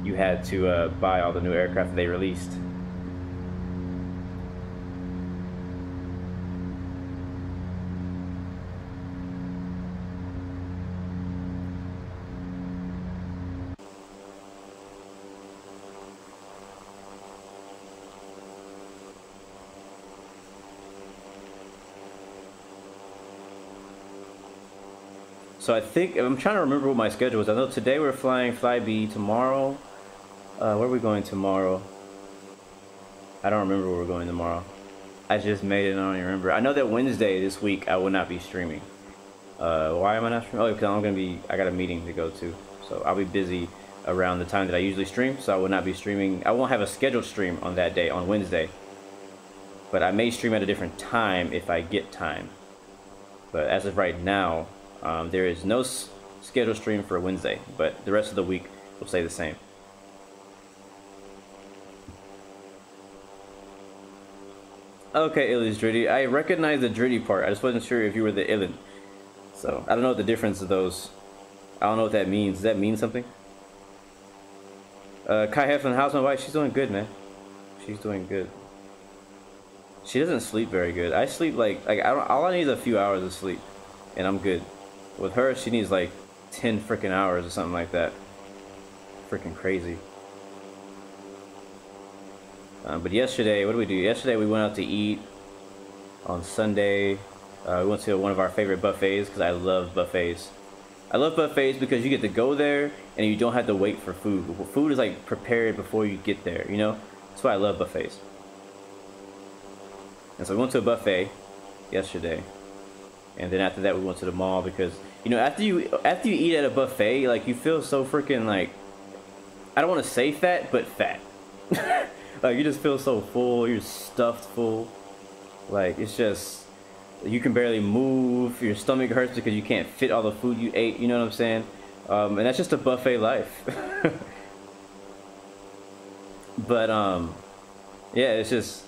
you had to buy all the new aircraft that they released. So I think, I'm trying to remember what my schedule was. I know today we're flying FlyBe. Tomorrow, where are we going tomorrow? I don't remember where we're going tomorrow. I just made it and I don't even remember. I know that Wednesday this week I will not be streaming. Why am I not streaming? Oh, because I got a meeting to go to. So I'll be busy around the time that I usually stream. So I will not be streaming. I won't have a scheduled stream on that day, on Wednesday. But I may stream at a different time if I get time. But as of right now, there is no scheduled stream for Wednesday, but the rest of the week will stay the same. Okay, Illy's Dritty. I recognize the Dritty part. I just wasn't sure if you were the Illin. So, I don't know what the difference of those. I don't know what that means. Does that mean something? Kai Heflin, how's my wife? She's doing good, man. She's doing good. She doesn't sleep very good. I sleep like all I need is a few hours of sleep, and I'm good. With her, she needs like 10 freaking hours or something like that. Freaking crazy. But yesterday, what did we do? Yesterday we went out to eat. On Sunday, we went to one of our favorite buffets because I love buffets. I love buffets because you get to go there and you don't have to wait for food. Food is like prepared before you get there, you know? That's why I love buffets. And so we went to a buffet yesterday. And then after that we went to the mall because, you know, after you eat at a buffet, like, you feel so freaking, like, I don't want to say fat, but fat. Like, you just feel so full, you're stuffed full. Like, it's just, you can barely move, your stomach hurts because you can't fit all the food you ate, you know what I'm saying? And that's just a buffet life. But, yeah, it's just,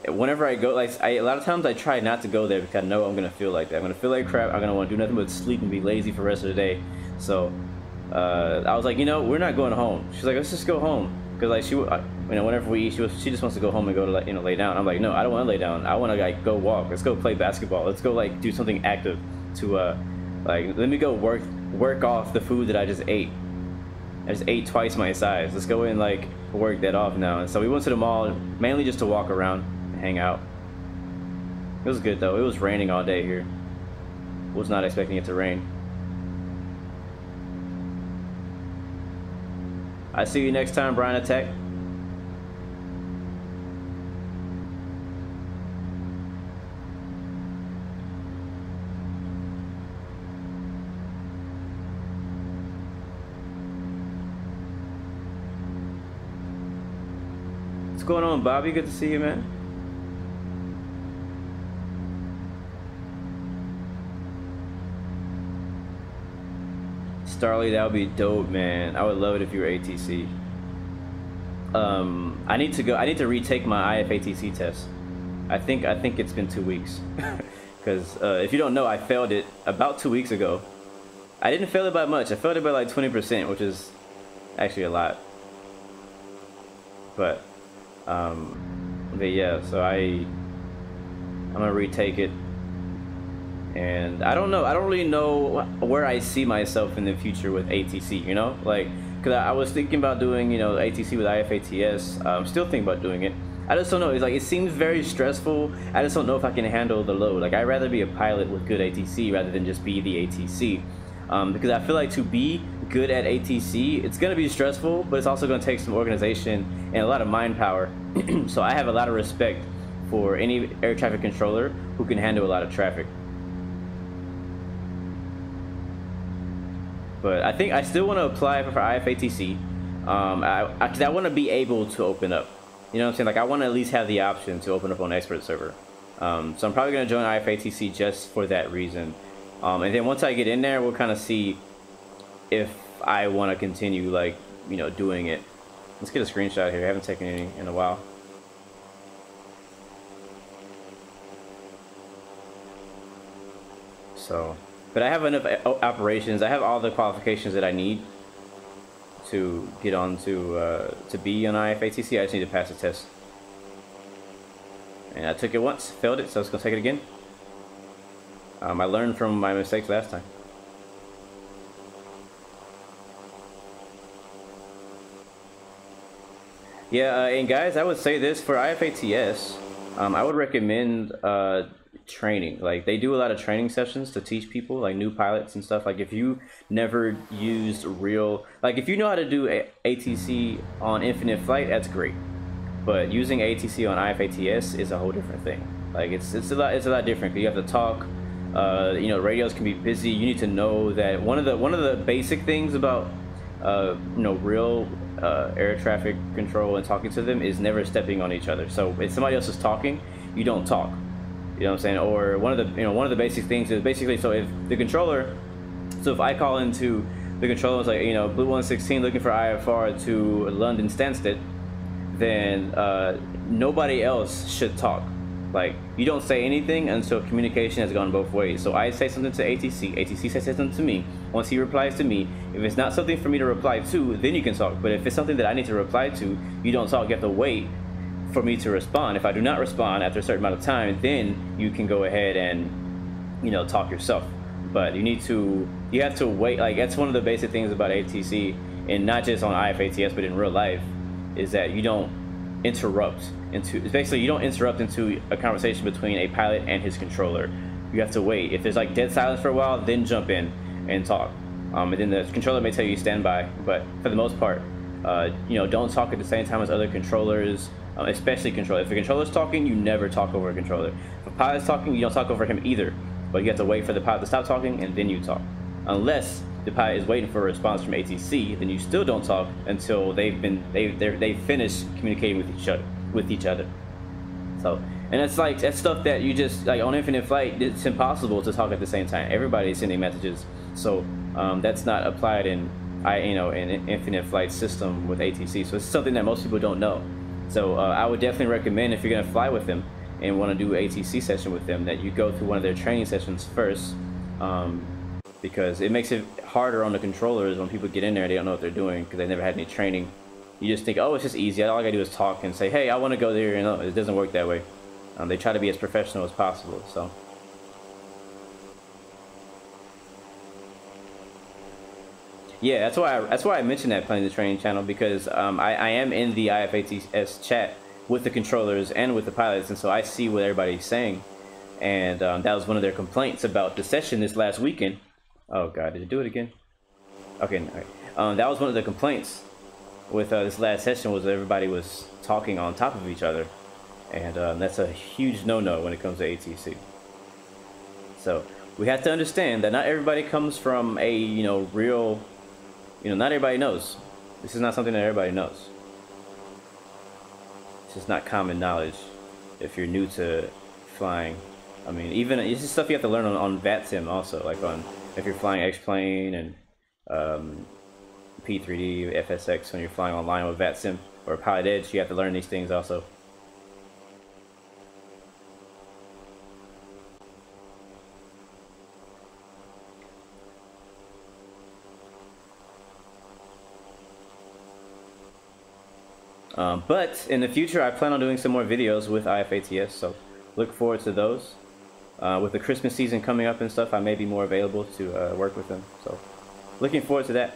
whenever I go, like, a lot of times I try not to go there because I know I'm gonna feel like that. I'm gonna feel like crap. I'm gonna want to do nothing but sleep and be lazy for the rest of the day. So I was like, you know, we're not going home. She's like, let's just go home, because like you know, whenever we eat, she just wants to go home and go to, like, you know, lay down. I'm like, no, I don't want to lay down. I want to, like, go walk. Let's go play basketball. Let's go, like, do something active to like, let me go work off the food that I just ate. I just ate twice my size. Let's go and, like, work that off now. And so we went to the mall mainly just to walk around, hang out. It was good though. It was raining all day here. Was not expecting it to rain. I see you next time, Brian Attack. What's going on, Bobby? Good to see you, man. Starly, that would be dope, man. I would love it if you were ATC. I need to retake my IFATC test. I think it's been 2 weeks. Because if you don't know, I failed it about 2 weeks ago. I didn't fail it by much. I failed it by like 20%, which is actually a lot. But But yeah, so I'm gonna retake it, and I don't know. I don't really know where I see myself in the future with ATC. You know, like, cause I was thinking about doing, you know, ATC with IFATS. I'm still thinking about doing it. I just don't know. It's like, it seems very stressful. I just don't know if I can handle the load. Like, I'd rather be a pilot with good ATC rather than just be the ATC. Because I feel like to be good at ATC, it's going to be stressful, but it's also going to take some organization and a lot of mind power. So I have a lot of respect for any air traffic controller who can handle a lot of traffic. But I think I still want to apply for IFATC. Because I want to be able to open up. You know what I'm saying? Like, I want to at least have the option to open up on expert server. So I'm probably going to join IFATC just for that reason. And then once I get in there, we'll kind of see if I want to continue, like, you know, doing it. Let's get a screenshot here. I haven't taken any in a while. So, but I have enough operations. I have all the qualifications that I need to get on to be on IFATC. I just need to pass the test. And I took it once, failed it, so I was gonna take it again. I learned from my mistakes last time. Yeah, and guys, I would say this for IFATS. I would recommend training. Like, they do a lot of training sessions to teach people, like new pilots and stuff. Like, if you never used real, like, if you know how to do ATC on infinite flight, that's great. But using ATC on IFATS is a whole different thing. Like, it's a lot different. You have to talk. You know, radios can be busy. You need to know that one of the basic things about you know, real air traffic control and talking to them is never stepping on each other. So if somebody else is talking, you don't talk. You know what I'm saying? Or one of the basic things is basically, so if the controller, so if I call into the controller, it's like, you know, Blue 116 looking for IFR to London Stansted, then nobody else should talk. Like, you don't say anything until communication has gone both ways. So I say something to ATC, ATC says something to me. Once he replies to me, if it's not something for me to reply to, then you can talk. But if it's something that I need to reply to, you don't talk. You have to wait for me to respond. If I do not respond after a certain amount of time, then you can go ahead and, you know, talk yourself. But you have to wait. Like, that's one of the basic things about ATC, and not just on IFATS, but in real life, is that you don't interrupt into, basically you don't interrupt into a conversation between a pilot and his controller. You have to wait. If there's like dead silence for a while, then jump in and talk. And then the controller may tell you stand by, but for the most part, you know, don't talk at the same time as other controllers, especially controller. If a controller's talking, you never talk over a controller. If a pilot's talking, you don't talk over him either, but you have to wait for the pilot to stop talking and then you talk. Unless the pilot is waiting for a response from ATC, then you still don't talk until they've finished communicating with each other. So, and that's stuff that you just, like, on infinite flight, it's impossible to talk at the same time. Everybody's sending messages, so that's not applied in an infinite flight system with ATC. So it's something that most people don't know. So I would definitely recommend, if you're gonna fly with them and want to do an ATC session with them, that you go through one of their training sessions first. Because it makes it harder on the controllers when people get in there, they don't know what they're doing because they never had any training. You just think, oh, it's just easy, all I gotta do is talk and say, hey, I want to go there. You know, it doesn't work that way. They try to be as professional as possible. So yeah, that's why I mentioned that Planning the Training channel, because I am in the IFATS chat with the controllers and with the pilots, and so I see what everybody's saying. And that was one of their complaints about the session this last weekend. Oh god, did it do it again? Okay, all right. That was one of the complaints with this last session, was that everybody was talking on top of each other, and that's a huge no-no when it comes to ATC. So we have to understand that not everybody comes from a real, not everybody knows. This is not something that everybody knows. It's just not common knowledge if you're new to flying. I mean, even this is stuff you have to learn on VATSIM also, like if you're flying X-Plane and P3D, FSX, when you're flying online with VATSIM or Pilot Edge, you have to learn these things also. But in the future, I plan on doing some more videos with IFATS, so look forward to those. With the Christmas season coming up and stuff, I may be more available to work with them. So looking forward to that.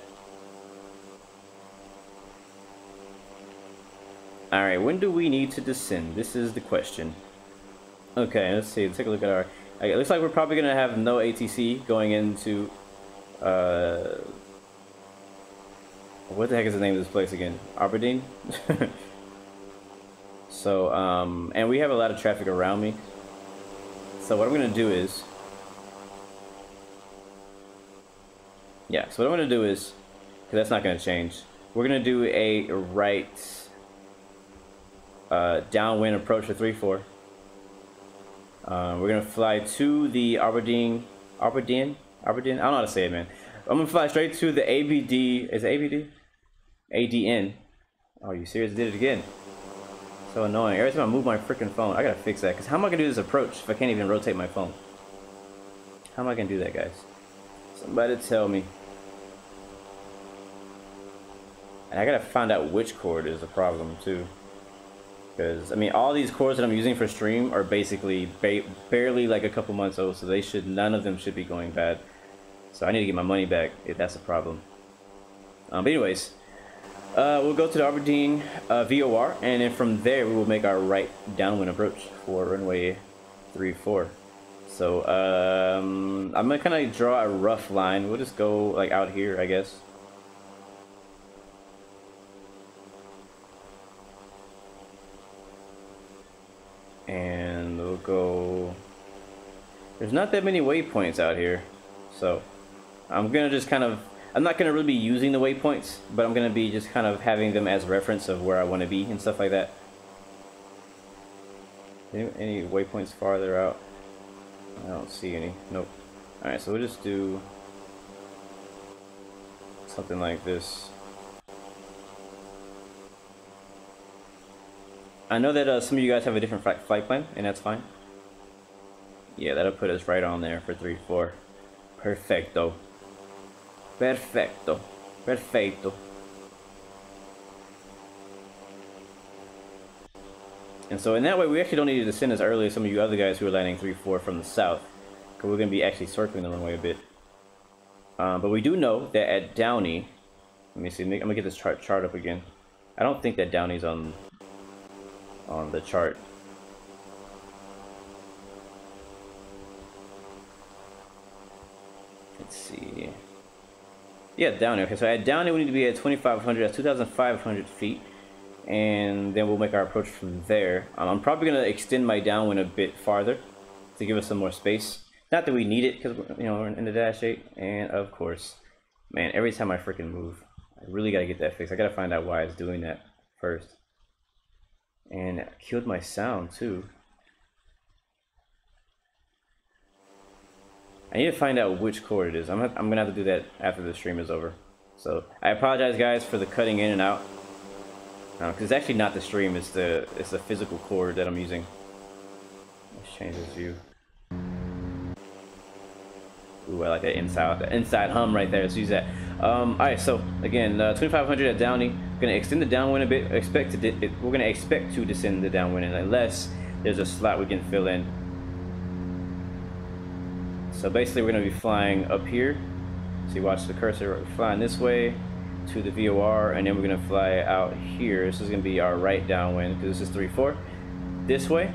Alright, when do we need to descend? This is the question. Okay, let's see. Let's take a look at our... It looks like we're probably going to have no ATC going into... what the heck is the name of this place again? Aberdeen? So, and we have a lot of traffic around me. So what I'm going to do is... Yeah, so what I'm going to do is... Because that's not going to change. We're going to do a right... downwind approach to 3-4. We're gonna fly to the Aberdeen. I don't know how to say it, man. I'm gonna fly straight to the ABD. Is it ABD? ADN. Oh, you serious? Did it again? So annoying. Every time I move my freaking phone, I gotta fix that. Cause how am I gonna do this approach if I can't even rotate my phone? How am I gonna do that, guys? Somebody tell me. And I gotta find out which chord is the problem too. Because, I mean, all these cords that I'm using for stream are basically barely like a couple months old, so they should, none of them should be going bad. So I need to get my money back if that's a problem. But anyways, we'll go to the Aberdeen VOR, and then from there we will make our right downwind approach for runway 34. So I'm gonna kind of draw a rough line. We'll just go like out here, I guess. And we'll go... There's not that many waypoints out here, so I'm gonna just kind of... I'm not gonna really be using the waypoints, but I'm gonna be just kind of having them as reference of where I want to be and stuff like that. Any waypoints farther out? I don't see any. Nope. Alright, so we'll just do something like this. I know that some of you guys have a different flight plan, and that's fine. Yeah, that'll put us right on there for 3-4. Perfecto. Perfecto. Perfecto. And so in that way, we actually don't need to descend as early as some of you other guys who are landing 3-4 from the south, because we're going to be actually circling the runway a bit. But we do know that at Downey, let me see, I'm going to get this chart up again. I don't think that Downey's on the chart. Let's see. Yeah, Downey. Okay, so at Downey we need to be at 2,500. That's 2,500 feet, and then we'll make our approach from there. I'm probably gonna extend my downwind a bit farther to give us some more space. Not that we need it, because you know we're in the dash 8, and of course, man, every time I freaking move, I really gotta get that fixed. I gotta find out why it's doing that first. And it killed my sound too. I need to find out which chord it is. I'm gonna have to do that after the stream is over. So I apologize, guys, for the cutting in and out. Because it's actually not the stream; it's the physical chord that I'm using. Let's change this view. Ooh, I like that inside hum right there. Let's use that. All right, so again, 2,500 at Downey. We're gonna extend the downwind a bit. We're gonna expect to descend the downwind unless there's a slot we can fill in. So basically, we're gonna be flying up here. So you watch the cursor. We're flying this way to the VOR, and then we're gonna fly out here. This is gonna be our right downwind because this is 3-4. This way,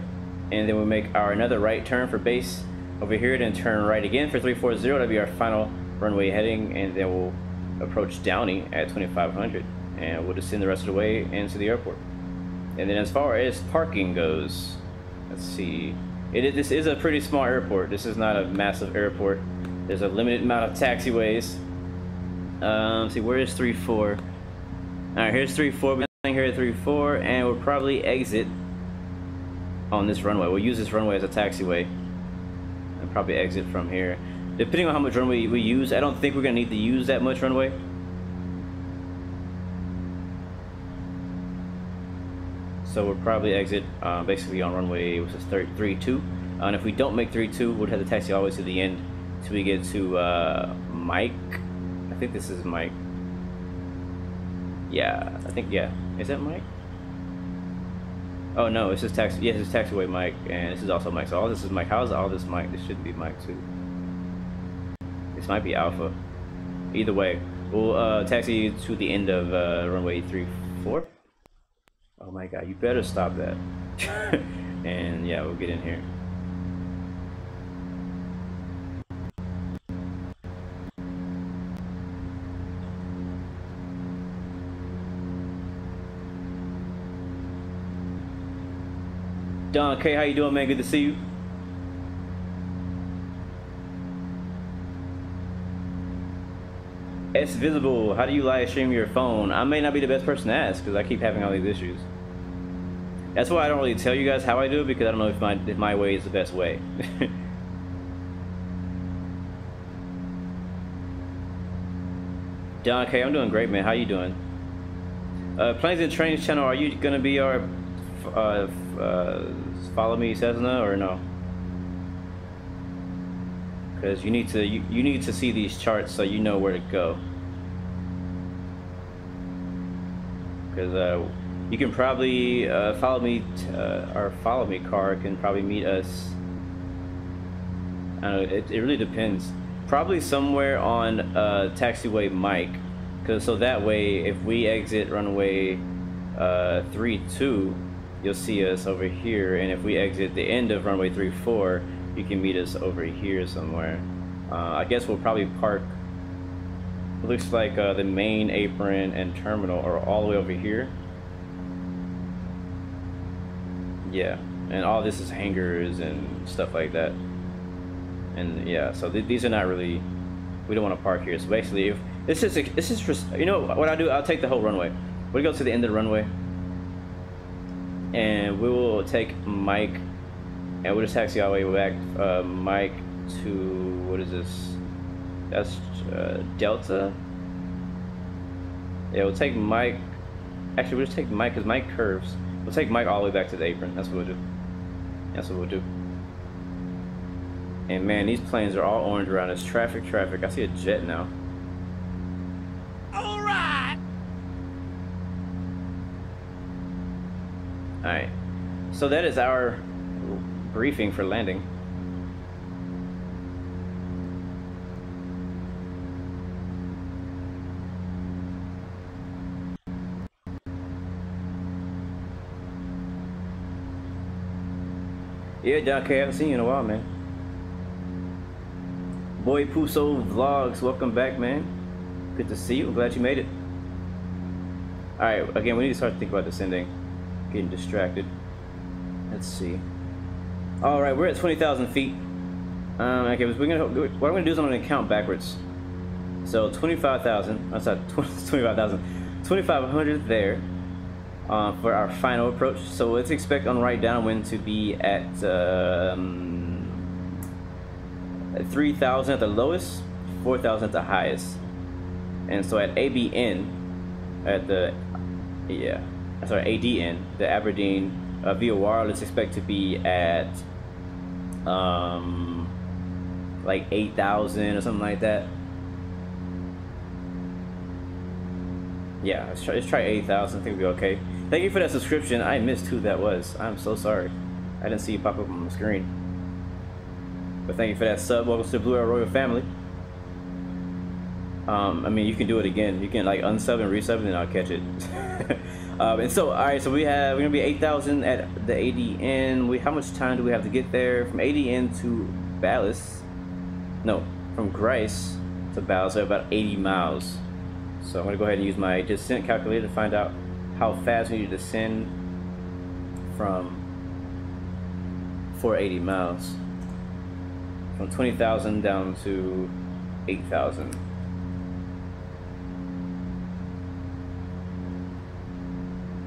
and then we make our another right turn for base over here, then turn right again for 340. That'll be our final runway heading, and then we'll approach Downey at 2,500, and we'll descend the rest of the way into the airport. And then as far as parking goes, let's see. This is a pretty small airport. This is not a massive airport. There's a limited amount of taxiways. Let's see, where is 3-4? All right, here's 3-4. We're here at 3-4, and we'll probably exit on this runway. We'll use this runway as a taxiway, and probably exit from here. Depending on how much runway we use, I don't think we're gonna need to use that much runway. So we'll probably exit basically on runway, which is 3-2. And if we don't make 3-2, we'll have to taxi all the way to the end till we get to Mike. I think this is Mike. Yeah, I think, yeah. Is that Mike? Oh no, it's just taxi. Yes, it's taxiway mic, and this is also mic. So all this is mic. How is all this mic? This shouldn't be mic too. This might be alpha. Either way, we'll taxi you to the end of runway 34. Oh my god, you better stop that. And yeah, we'll get in here. Don K, how you doing, man? Good to see you. S Visible, how do you live stream your phone? I may not be the best person to ask because I keep having all these issues. That's why I don't really tell you guys how I do it, because I don't know if my way is the best way. Don K, I'm doing great, man. How you doing? Planes and Trains channel, are you gonna be our follow me Cessna or no? Because you need to see these charts so you know where to go. Because you can probably follow me. Our follow me car can probably meet us. I don't know. It really depends. Probably somewhere on taxiway Mike, because so that way if we exit runway 32, you'll see us over here, and if we exit the end of runway 34, you can meet us over here somewhere. I guess we'll probably park. It looks like the main apron and terminal are all the way over here. Yeah, and all this is hangars and stuff like that. And yeah, so these are not really. We don't want to park here. So basically, if it's just you know what I do, I'll take the whole runway. We go to the end of the runway, and we will take Mike, and we'll just taxi all the way back. Mike to, what is this? That's Delta. Yeah, we'll take Mike. Actually, we'll just take Mike because Mike curves. We'll take Mike all the way back to the apron. That's what we'll do. That's what we'll do. And man, these planes are all orange around us. Traffic. I see a jet now. All right. All right. So that is our briefing for landing. Yeah, Don K, I haven't seen you in a while, man. Boy Puso Vlogs, welcome back, man. Good to see you. I'm glad you made it. Alright, again, we need to start to think about descending. Getting distracted. Let's see. Alright, we're at 20,000 feet. Okay, what I'm going to do is I'm going to count backwards. So 25,000, I'm sorry, 25,000. 2,500 there. For our final approach. So let's expect on right downwind to be at 3,000 at the lowest, 4,000 at the highest. And so at ABN, at the, yeah, sorry, ADN, the Aberdeen VOR, let's expect to be at like 8,000 or something like that. Yeah, let's try 8,000. I think we'll be okay. Thank you for that subscription. I missed who that was. I'm so sorry. I didn't see you pop up on the screen. But thank you for that sub. Welcome to the Blue Air Royal family. I mean, you can do it again. You can like unsub and resub, and then I'll catch it. And so, all right. So we're gonna be 8,000 at the ADN. How much time do we have to get there from ADN to Ballast? No, from GRICE to Ballast, so about 80 miles. So I'm going to go ahead and use my descent calculator to find out how fast we need to descend from 480 miles. From 20,000 down to 8,000.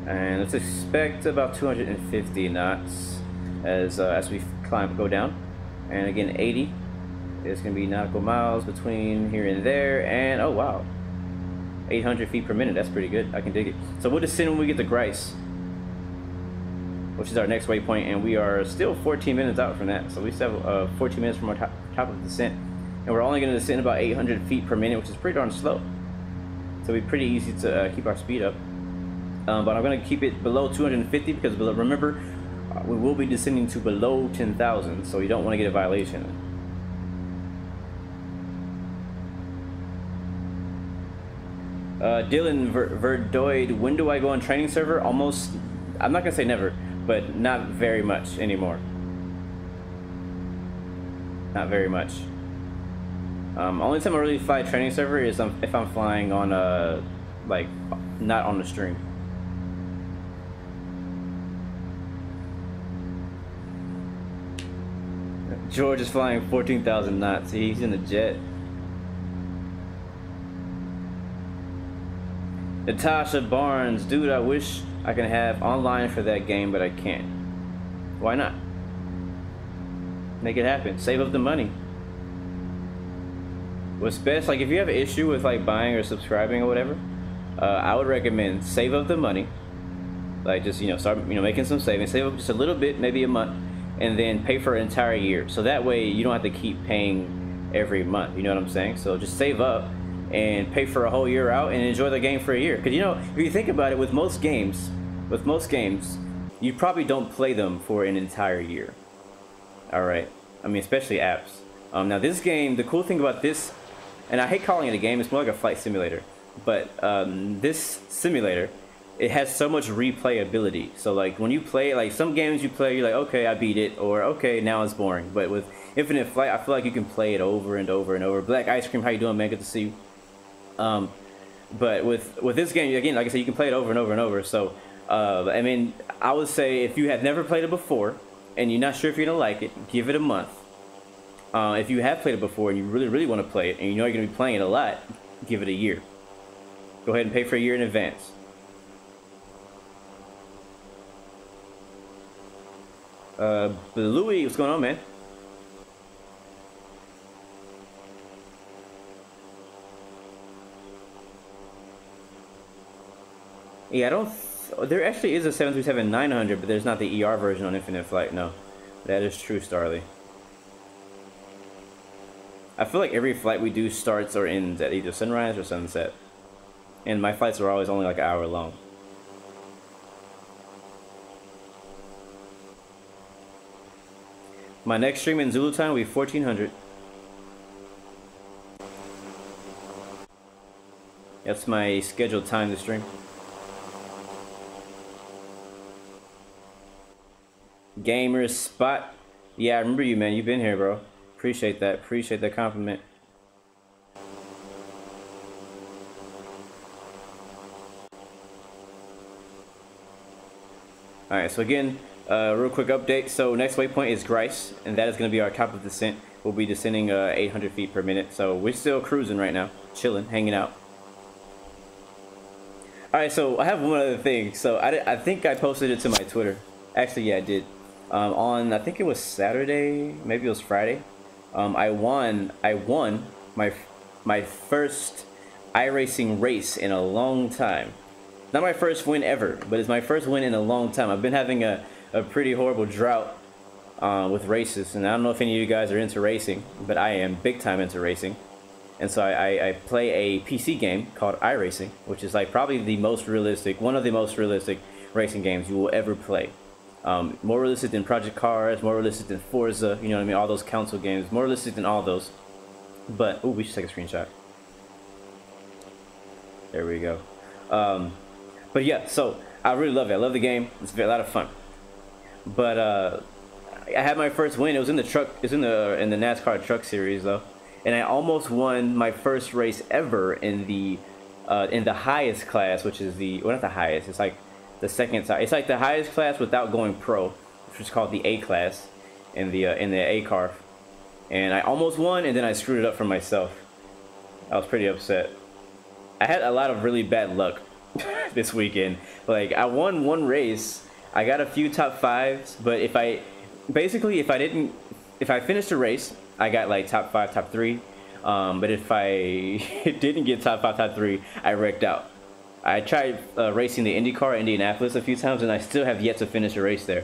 And let's expect about 250 knots as we go down. And again, 80. There's going to be nautical miles between here and there. And oh wow. 800 feet per minute, that's pretty good. I can dig it. So we'll descend when we get to GRICE, which is our next waypoint, and we are still 14 minutes out from that. So we still have 14 minutes from our top of the descent, and we're only going to descend about 800 feet per minute, which is pretty darn slow. So it'll be pretty easy to keep our speed up. but I'm gonna keep it below 250 because remember, we will be descending to below 10,000, so you don't want to get a violation. Dylan Verdoid, when do I go on training server? Almost, I'm not gonna say never, but not very much anymore. Not very much. Only time I really fly training server is if I'm flying on like not on the stream. George is flying 14,000 knots. He's in the jet. Natasha Barnes, dude, I wish I can have online for that game, but I can't. Why not? Make it happen. Save up the money. What's best, like if you have an issue with like buying or subscribing or whatever, I would recommend save up the money. Like just, start, making some savings. Save up just a little bit, maybe a month, and then pay for an entire year. So that way you don't have to keep paying every month. You know what I'm saying? So just save up and pay for a whole year out and enjoy the game for a year. Because if you think about it, with most games, you probably don't play them for an entire year. All right, I mean, especially apps. Now this game, the cool thing about this, and I hate calling it a game, it's more like a flight simulator, but this simulator, it has so much replayability. So like when you play, like some games you play, you're like, okay, I beat it, or okay, now it's boring. But with Infinite Flight, I feel like you can play it over and over and over. Black Ice Cream, how you doing, man? Good to see you. But with this game, again, like I said, you can play it over and over and over. So I mean, I would say if you have never played it before and you're not sure if you're gonna like it, give it a month. If you have played it before and you really want to play it and you're gonna be playing it a lot, give it a year. Go ahead and pay for a year in advance. Louis, what's going on, man? Yeah, I don't. There actually is a 737-900, but there's not the ER version on Infinite Flight. No, that is true, Starly. I feel like every flight we do starts or ends at either sunrise or sunset, and my flights are always only like an hour long. My next stream in Zulu time will be 1400. That's my scheduled time to stream. Gamer Spot. Yeah, I remember you, man. You've been here, bro. Appreciate that. Appreciate that compliment. Alright, so again, real quick update. So next waypoint is GRICE, and that is going to be our top of descent. We'll be descending 800 feet per minute. So we're still cruising right now. Chilling, hanging out. Alright, so I have one other thing. So I think I posted it to my Twitter. Actually, yeah, I did. On, I think it was Saturday, maybe it was Friday. I won my first iRacing race in a long time. Not my first win ever, but it's my first win in a long time. I've been having a pretty horrible drought with races, and I don't know if any of you guys are into racing, but I am big time into racing. And so I play a PC game called iRacing, which is like probably the most realistic, one of the most realistic racing games you will ever play. More realistic than Project Cars, more realistic than Forza, you know what I mean, all those console games, more realistic than all those. But, oh, we should take a screenshot. There we go. But yeah, so I really love it. I love the game. It's a lot of fun. But I had my first win. It was in the truck. It's in the NASCAR Truck Series though, and I almost won my first race ever in the highest class, which is well, not the highest. It's like the second side. It's like the highest class without going pro, which is called the A class in the A car. And I almost won, and then I screwed it up for myself. I was pretty upset. I had a lot of really bad luck this weekend. Like, I won one race, I got a few top fives, but if I finished a race, I got like top 5, top 3. But if I didn't get top 5, top 3, I wrecked out. I tried racing the IndyCar at Indianapolis a few times, and I still have yet to finish a race there.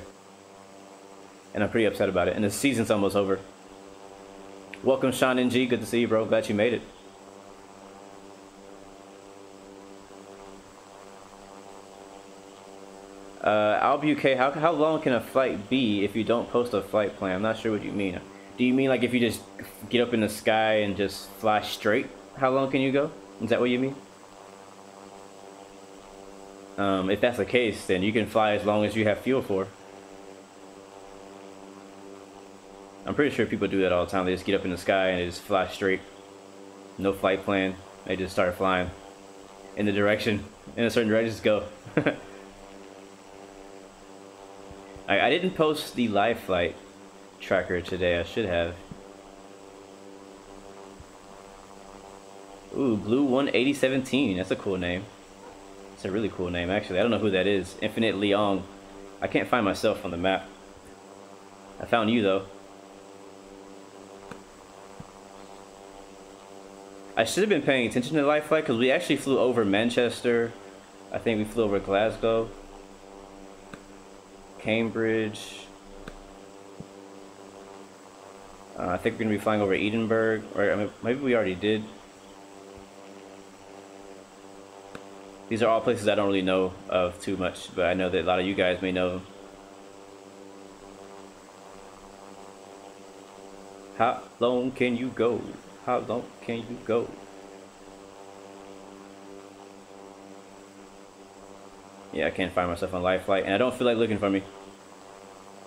And I'm pretty upset about it. And the season's almost over. Welcome, Sean NG. Good to see you, bro. Glad you made it. I'll be okay. How long can a flight be if you don't post a flight plan? I'm not sure what you mean. Do you mean like if you just get up in the sky and just fly straight? How long can you go? Is that what you mean? If that's the case, then you can fly as long as you have fuel for. I'm pretty sure people do that all the time. They just get up in the sky and they just fly straight. No flight plan. They just start flying in a certain direction, just go. I didn't post the live flight tracker today. I should have. Ooh, Blue 18017. That's a cool name. It's a really cool name, actually. I don't know who that is. Infinite Leong. I can't find myself on the map. I found you, though. I should have been paying attention to the live flight because we actually flew over Manchester. I think we flew over Glasgow. Cambridge. I think we're going to be flying over Edinburgh. Or I mean, maybe we already did. These are all places I don't really know of too much, but I know that a lot of you guys may know them. How long can you go? How long can you go? Yeah, I can't find myself on live flight, and I don't feel like looking for me.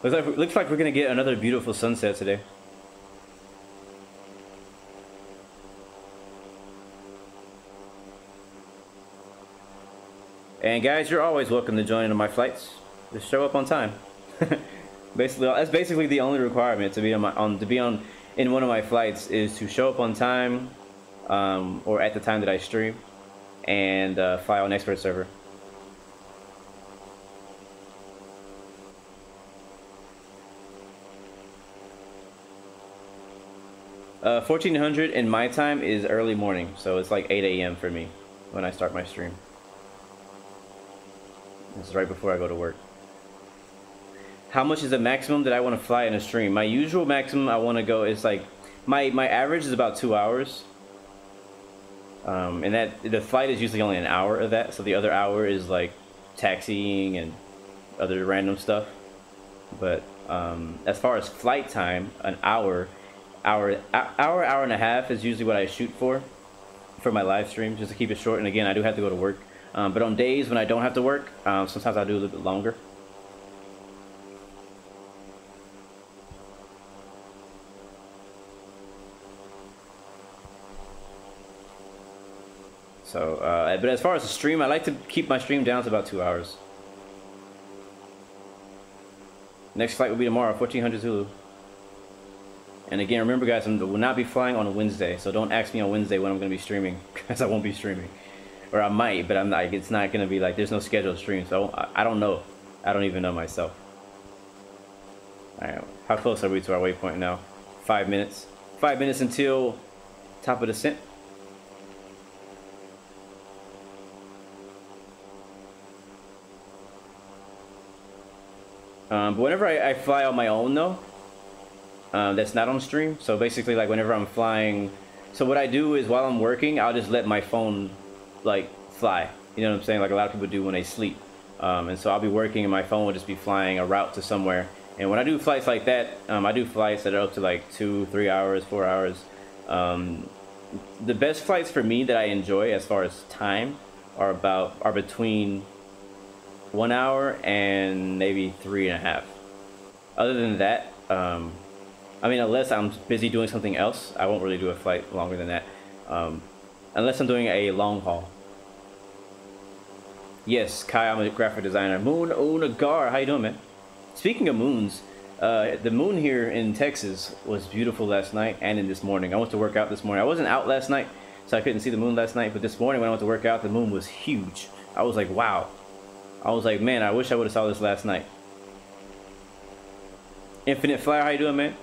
Looks like we're gonna get another beautiful sunset today. And guys, you're always welcome to join in on my flights. Just show up on time. Basically, that's basically the only requirement to be on in one of my flights is to show up on time, or at the time that I stream, and fly on expert server. Uh, 1400 in my time is early morning, so it's like 8 a.m. for me when I start my stream. This is right before I go to work. How much is the maximum that I want to fly in a stream? My usual maximum I want to go is like, my average is about 2 hours. And that the flight is usually only an hour of that, so the other hour is like taxiing and other random stuff. But as far as flight time, an hour and a half is usually what I shoot for my live stream, just to keep it short. And again, I do have to go to work. But on days when I don't have to work, sometimes I do a little bit longer. So, but as far as the stream, I like to keep my stream down to about 2 hours. Next flight will be tomorrow, 1400 Zulu. And again, remember guys, I will not be flying on a Wednesday, so don't ask me on Wednesday when I'm going to be streaming, because I won't be streaming. Or I might, but I'm not. It's not going to be like, there's no scheduled stream, so I don't know. I don't even know myself. Alright, how close are we to our waypoint now? 5 minutes. 5 minutes until top of descent. But whenever I fly on my own though, that's not on stream. So basically, like whenever I'm flying, so what I do is while I'm working, I'll just let my phone like fly. You know what I'm saying? Like a lot of people do when they sleep. And so I'll be working and my phone will just be flying a route to somewhere. And when I do flights like that, I do flights that are up to like 2, 3 hours, 4 hours. The best flights for me that I enjoy as far as time are between 1 hour and maybe 3.5. Other than that, I mean, unless I'm busy doing something else, I won't really do a flight longer than that. Unless I'm doing a long haul. Yes, Kai, I'm a graphic designer. Moon Onagar, how you doing, man? Speaking of moons, the moon here in Texas was beautiful last night and in this morning. I went to work out this morning. I wasn't out last night, so I couldn't see the moon last night. But this morning when I went to work out, the moon was huge. I was like, wow. I was like, man, I wish I would have saw this last night. Infinite Flyer, how you doing, man?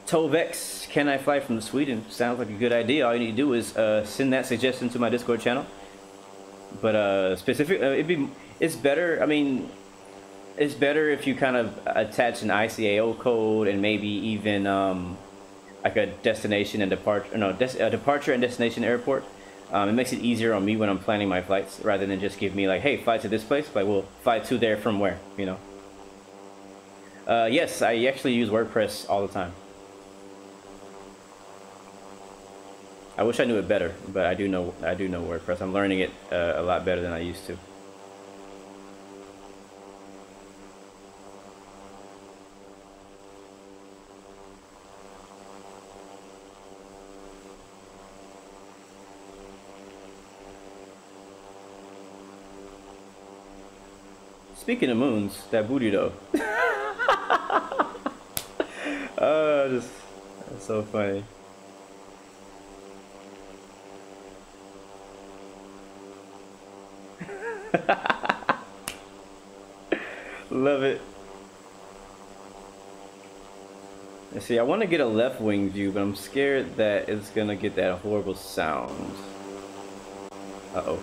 Tovex, can I fly from Sweden? Sounds like a good idea. All you need to do is send that suggestion to my Discord channel. But it's better. I mean, it's better if you kind of attach an ICAO code and maybe even like a destination and departure, no, a departure and destination airport. It makes it easier on me when I'm planning my flights, rather than just give me like, hey, fly to this place. Like, we'll fly to there from where, you know. Yes, I actually use WordPress all the time. I wish I knew it better, but I do know WordPress. I'm learning it a lot better than I used to. Speaking of moons, that booty though. Just that's so funny. Love it. Let's see, I want to get a left wing view, but I'm scared that it's gonna get that horrible sound. Uh-oh.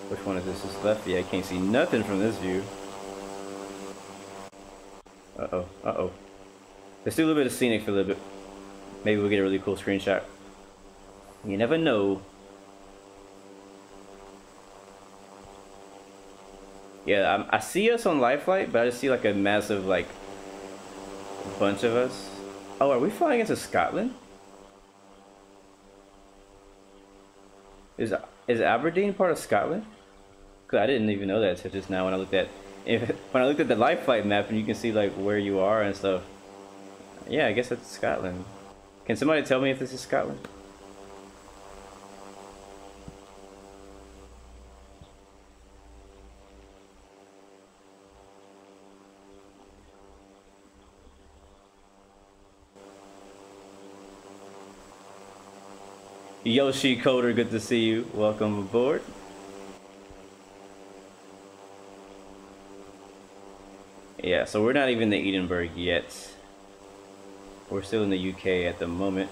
Which one is this? This left? Yeah, I can't see nothing from this view. Uh-oh, uh-oh. Let's do a little bit of scenic for a little bit. Maybe we'll get a really cool screenshot. You never know. Yeah, I see us on live flight, but I just see like a massive, like, bunch of us. Oh, are we flying into Scotland? Is Aberdeen part of Scotland? Cause I didn't even know that until just now when I looked at the live flight map, and you can see like where you are and stuff. Yeah, I guess that's Scotland. Can somebody tell me if this is Scotland? Yoshi Coder, good to see you. Welcome aboard. Yeah, so we're not even in Edinburgh yet. We're still in the UK at the moment.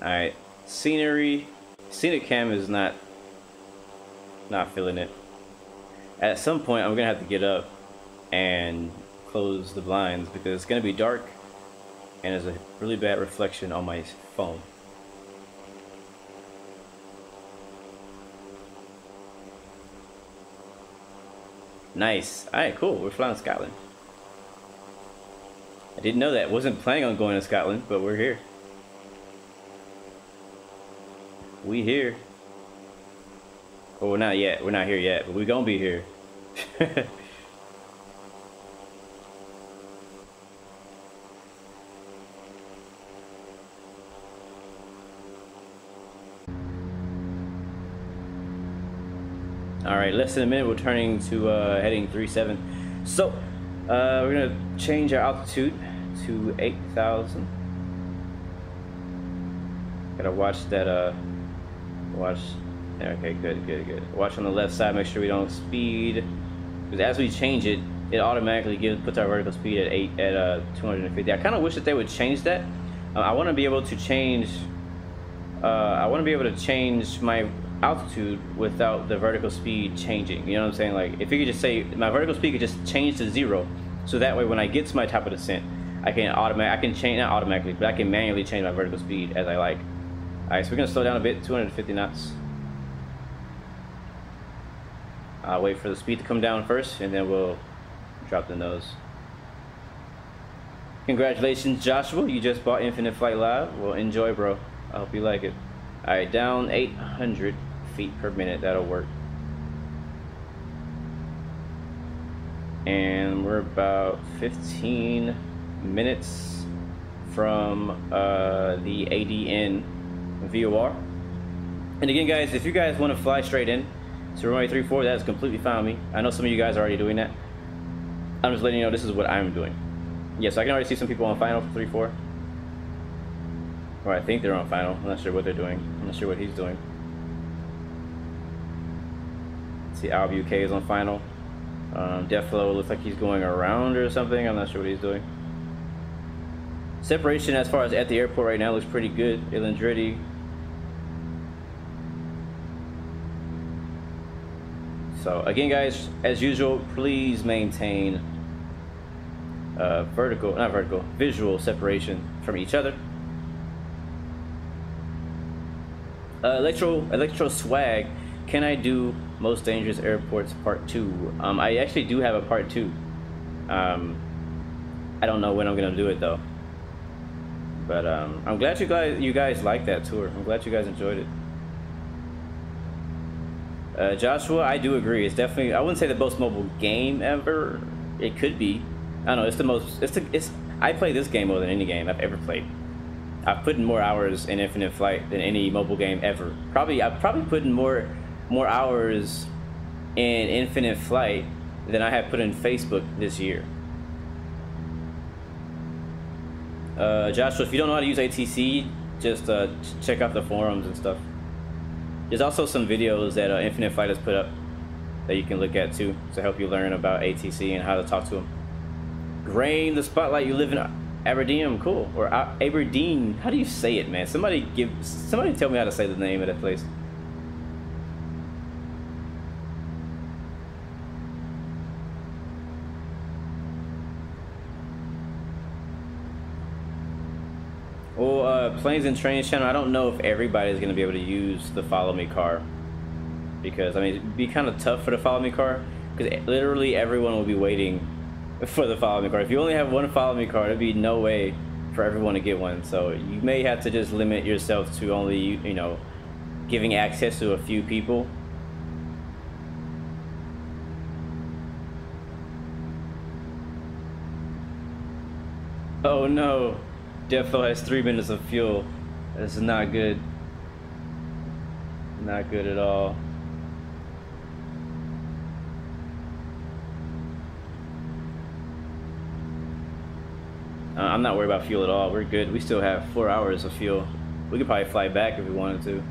Alright, scenery. Scenic cam is not feeling it. At some point, I'm gonna have to get up and close the blinds because it's gonna be dark and there's a really bad reflection on my phone. Nice. Alright, cool. We're flying to Scotland. I didn't know that. Wasn't planning on going to Scotland, but we're here. We here. Well, we're not yet. We're not here yet, but we're gonna be here. Alright, less than a minute, we're turning to heading 37. So, we're gonna change our altitude to 8,000. Gotta watch that, okay, good. Watch on the left side, make sure we don't speed. Because as we change it, it automatically puts our vertical speed at 250. I kind of wish that they would change that. I want to be able to change, my altitude without the vertical speed changing. You know what I'm saying? Like, if you could just say my vertical speed could just change to 0, so that way when I get to my top of descent, I can change, not automatically, but I can manually change my vertical speed as I like. Alright, so we're gonna slow down a bit, 250 knots. I'll wait for the speed to come down first, and then we'll drop the nose. Congratulations, Joshua, you just bought Infinite Flight Live. Well, enjoy, bro. I hope you like it. Alright, down 800 feet per minute, that'll work. And we're about 15 minutes from the ADN VOR. And again, guys, if you guys want to fly straight in to runway 34, that is completely fine with me. I know some of you guys are already doing that. I'm just letting you know this is what I'm doing. Yes, I can already see some people on final for 34. Or I think they're on final. I'm not sure what they're doing. I'm not sure what he's doing. See, Alb UK is on final. Deflo looks like he's going around or something. I'm not sure what he's doing. Separation as far as at the airport right now looks pretty good. Ilandretti. So again, guys, as usual, please maintain visual separation from each other. Electro Swag. Can I do most dangerous airports part 2? I actually do have a part 2. I don't know when I'm gonna do it though. But I'm glad you guys liked that tour. I'm glad you guys enjoyed it. Joshua, I do agree. It's definitely, I wouldn't say the most mobile game ever. It could be. I don't know. It's the most. I play this game more than any game I've ever played. I've put in more hours in Infinite Flight than any mobile game ever. I've probably put in more hours in Infinite Flight than I have put in Facebook this year. Joshua, if you don't know how to use ATC, just check out the forums and stuff. There's also some videos that Infinite Flight has put up that you can look at too to help you learn about ATC and how to talk to them. Grain the Spotlight, you live in Aberdeen, cool. Or Aberdeen, how do you say it, man? Somebody tell me how to say the name of that place. Well, Planes and Trains channel, I don't know if everybody's going to be able to use the Follow Me car. Because, I mean, it'd be kind of tough for the Follow Me car. Because literally everyone will be waiting for the Follow Me car. If you only have one Follow Me car, there'd be no way for everyone to get one. So you may have to just limit yourself to only, you know, giving access to a few people. Oh no. Defo has 3 minutes of fuel. This is not good. Not good at all. I'm not worried about fuel at all. We're good. We still have 4 hours of fuel. We could probably fly back if we wanted to.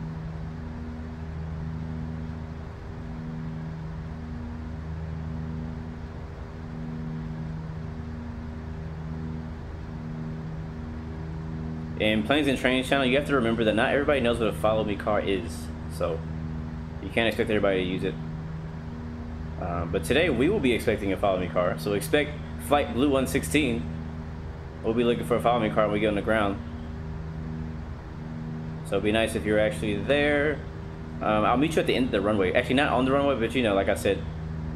In Planes and Trains channel, you have to remember that not everybody knows what a Follow Me car is, so you can't expect everybody to use it. But today we will be expecting a Follow Me car, so expect Flight Blue 116. We'll be looking for a Follow Me car when we get on the ground. So it'd be nice if you're actually there. I'll meet you at the end of the runway. Actually, not on the runway, but you know, like I said,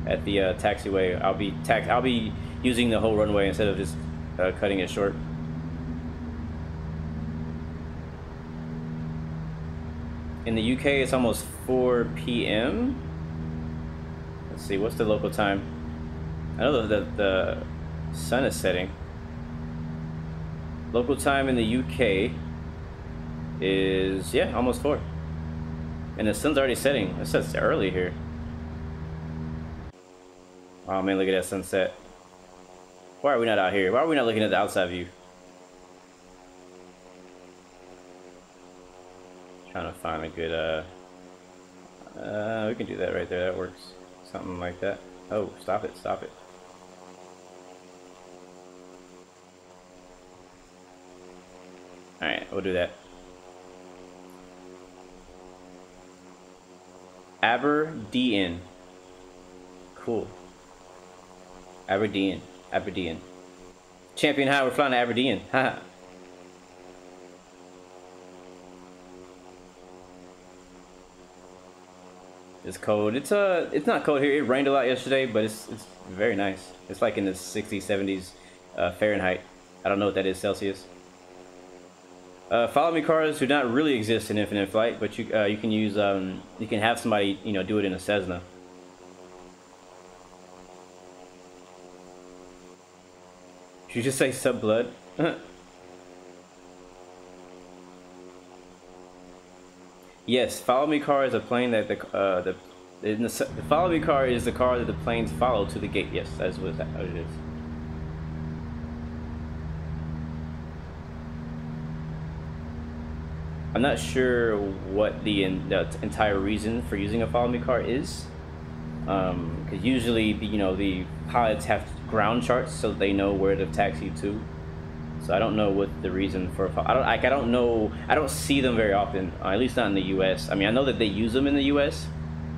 at the taxiway. I'll be using the whole runway instead of just cutting it short. In the UK, it's almost 4 p.m. Let's see, what's the local time? I know that the sun is setting. Local time in the UK is, yeah, almost 4. And the sun's already setting. It sets early here. Oh man, look at that sunset. Why are we not out here? Why are we not looking at the outside view? Trying to find a good, we can do that right there. That works. Something like that. Oh, stop it, stop it. Alright, we'll do that. Aberdeen. Cool. Aberdeen. Champion High, we're flying to Aberdeen. Haha. It's cold. It's not cold here. It rained a lot yesterday, but it's very nice. It's like in the 60s, 70s Fahrenheit. I don't know what that is Celsius. Follow Me cars do not really exist in Infinite Flight, but you can use you can have somebody, you know, do it in a Cessna. Did you just say sub-blood? Yes, Follow Me car is a plane that the Follow Me car is the car that the planes follow to the gate. Yes, that is what it is. I'm not sure what the entire reason for using a Follow Me car is, because usually, you know, the pilots have ground charts so they know where to taxi to. So I don't know what the reason for. I don't know. I don't see them very often. At least not in the U.S. I mean, I know that they use them in the U.S.,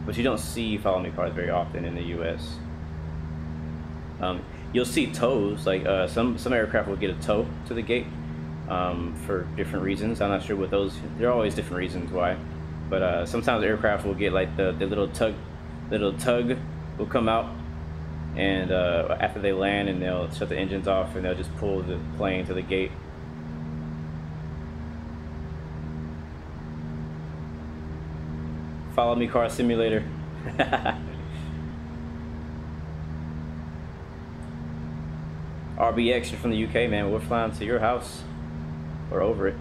but you don't see Follow Me cars very often in the U.S. You'll see tows. Like some aircraft will get a tow to the gate for different reasons. I'm not sure what those. There are always different reasons why. But sometimes aircraft will get like the little tug will come out, and after they land, and they'll shut the engines off, and they'll just pull the plane to the gate. Follow me, car simulator. RBX, you're from the UK, man. We're flying to your house or over it.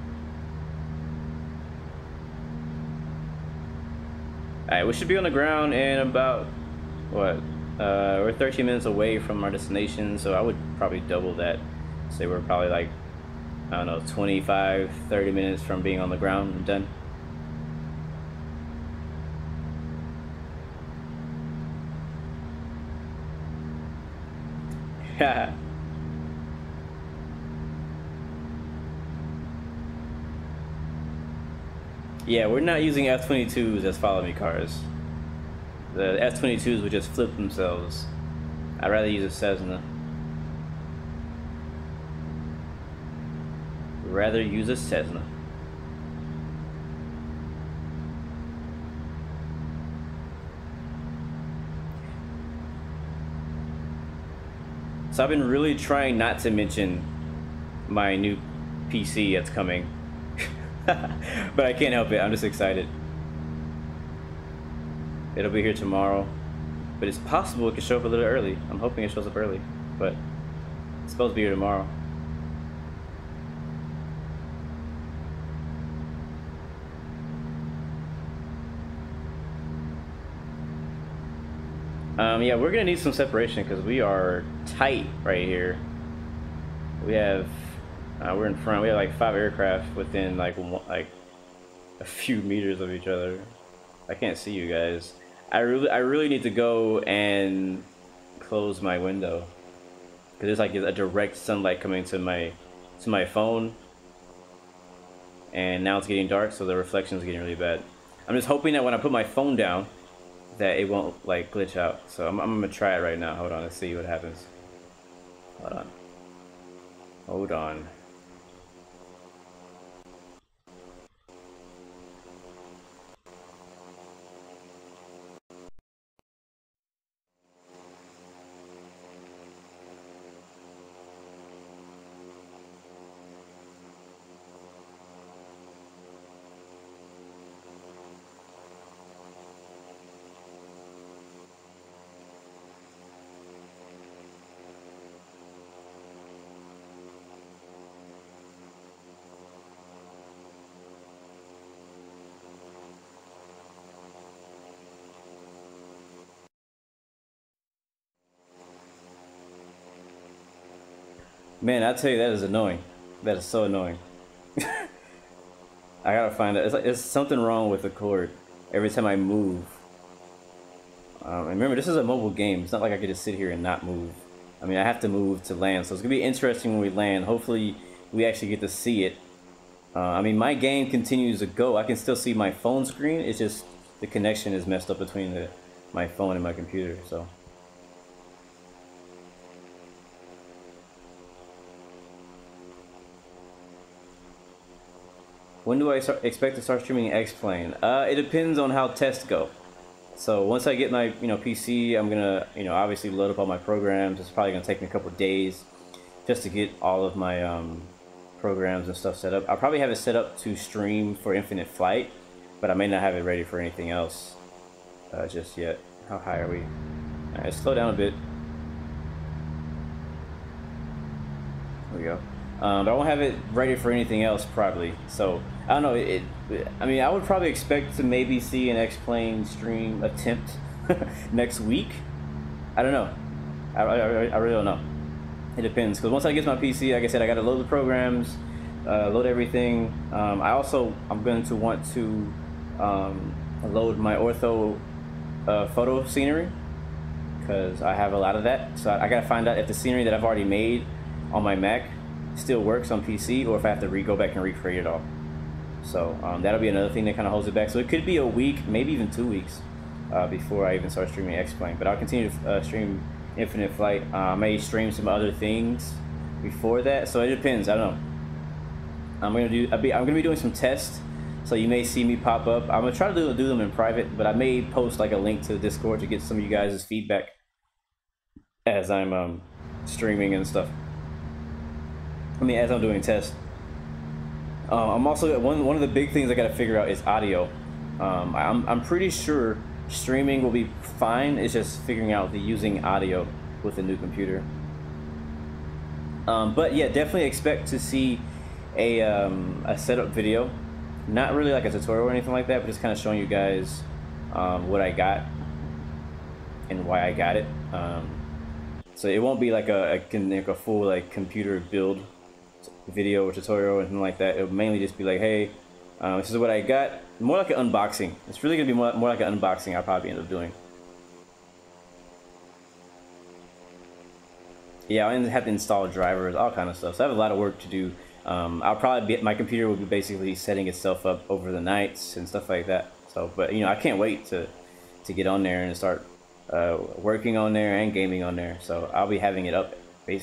Alright, we should be on the ground in about, what, we're 13 minutes away from our destination, so I would probably double that. Say we're probably like, I don't know, 25, 30 minutes from being on the ground and done. Yeah, we're not using F-22s as follow me cars. The F-22s would just flip themselves. I'd rather use a Cessna. Rather use a Cessna. So I've been really trying not to mention my new PC that's coming. But I can't help it, I'm just excited. It'll be here tomorrow, but it's possible it could show up a little early. I'm hoping it shows up early, but it's supposed to be here tomorrow. Yeah, we're gonna need some separation because we are tight right here. We have we're in front. We have like 5 aircraft within like a few meters of each other. I can't see you guys. I really need to go and close my window because there's like a direct sunlight coming to my phone, and now it's getting dark, so the reflection is getting really bad. I'm just hoping that when I put my phone down, that it won't like glitch out. So I'm gonna try it right now. Hold on, let's see what happens. Hold on. Man, I tell you, that is annoying. That is so annoying. I gotta find it. It's like there's something wrong with the cord every time I move. And remember, this is a mobile game. It's not like I could just sit here and not move. I mean, I have to move to land, so it's gonna be interesting when we land. Hopefully, we actually get to see it. I mean, my game continues to go. I can still see my phone screen. It's just the connection is messed up between my phone and my computer. So. When do I expect to start streaming X-Plane? It depends on how tests go. So once I get my PC, I'm gonna obviously load up all my programs. It's probably gonna take me a couple of days just to get all of my programs and stuff set up. I'll probably have it set up to stream for Infinite Flight, but I may not have it ready for anything else just yet. How high are we? All right, slow down a bit. There we go. But I won't have it ready for anything else probably. So I don't know. I mean, I would probably expect to maybe see an X-Plane stream attempt next week. I don't know. I really don't know. It depends, because once I get my PC, like I said, I got to load the programs, load everything. I'm going to want to load my ortho photo scenery, because I have a lot of that. So I got to find out if the scenery that I've already made on my Mac still works on PC, or if I have to go back and recreate it all. So that'll be another thing that kind of holds it back. So it could be a week, maybe even 2 weeks before I even start streaming X-Plane. But I'll continue to stream Infinite Flight. I may stream some other things before that. So it depends. I don't know. I'm gonna be doing some tests so you may see me pop up. I'm gonna try to do them in private, but I may post like a link to the Discord to get some of you guys' feedback as I'm streaming and stuff. I mean, as I'm doing tests. I'm also one of the big things I got to figure out is audio. I'm pretty sure streaming will be fine. It's just figuring out the using audio with the new computer. But yeah, definitely expect to see a setup video. Not really like a tutorial or anything like that, but just kind of showing you guys what I got and why I got it. So it won't be like a full like computer build video or tutorial or anything like that. It'll mainly just be like, hey, this is what I got. More like an unboxing. It's really gonna be more like an unboxing I'll probably end up doing. Yeah, I'll have to install drivers, all kind of stuff. So I have a lot of work to do. I'll probably my computer will be basically setting itself up over the nights and stuff like that. So, but you know, I can't wait to get on there and start working on there and gaming on there. So I'll be having it up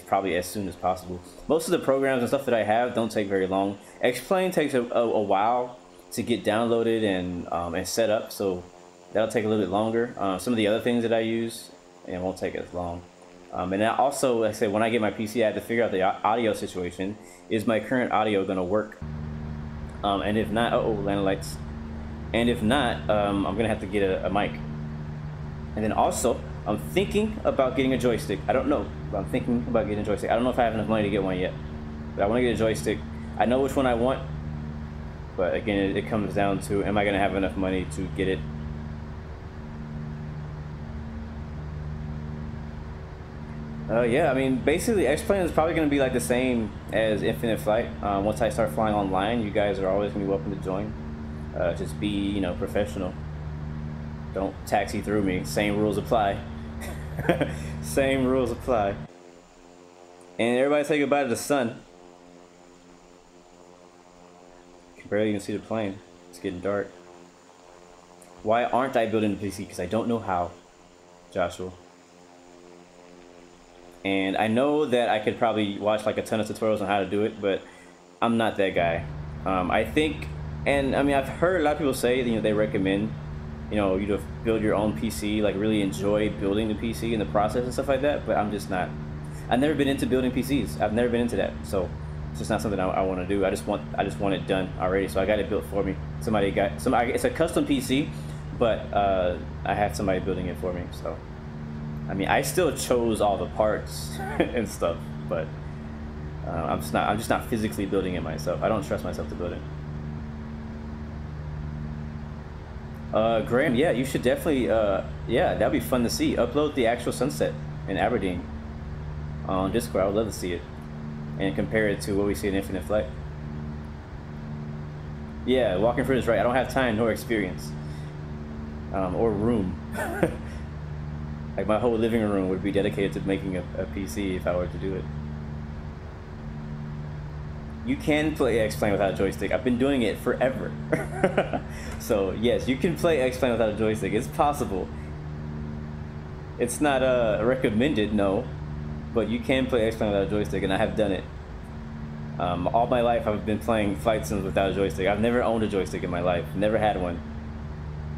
probably as soon as possible. Most of the programs and stuff that I have don't take very long. X-Plane takes a while to get downloaded and set up, so that'll take a little bit longer. Some of the other things that I use, it won't take as long. And I also, like I said, when I get my PC, I have to figure out the audio situation. Is my current audio gonna work? And if not, landing lights. And if not, I'm gonna have to get a mic. And then also, I'm thinking about getting a joystick. I don't know, but I'm thinking about getting a joystick. I don't know if I have enough money to get one yet, but I want to get a joystick. I know which one I want, but again, it comes down to, am I going to have enough money to get it? Yeah, I mean, basically, X-Plane is probably going to be like the same as Infinite Flight. Once I start flying online, you guys are always going to be welcome to join. Just be, you know, professional. Don't taxi through me. Same rules apply. Same rules apply. And everybody say goodbye to the sun. You can barely even see the plane. It's getting dark. Why aren't I building the PC? Because I don't know how, Joshua. And I know that I could probably watch like a ton of tutorials on how to do it, but I'm not that guy. I think, and I mean, I've heard a lot of people say, you know, they recommend, you know, you to build your own PC, like really enjoy building the PC and the process and stuff like that, but I'm just not. I've never been into building PCs. I've never been into that, so it's just not something I want to do. I just want it done already, so I got it built for me. It's a custom PC, but I have somebody building it for me. So I mean, I still chose all the parts and stuff, but I'm just not physically building it myself. I don't trust myself to build it. Graham, yeah, you should definitely, yeah, that'd be fun to see. Upload the actual sunset in Aberdeen on Discord. I would love to see it and compare it to what we see in Infinite Flight. Yeah, walking through this, right. I don't have time nor experience, or room. Like my whole living room would be dedicated to making a PC if I were to do it. You can play X-Plane without a joystick. I've been doing it forever. So yes, you can play X-Plane without a joystick. It's possible. It's not recommended, no, but you can play X-Plane without a joystick, and I have done it. All my life I've been playing flight sims without a joystick. I've never owned a joystick in my life. Never had one.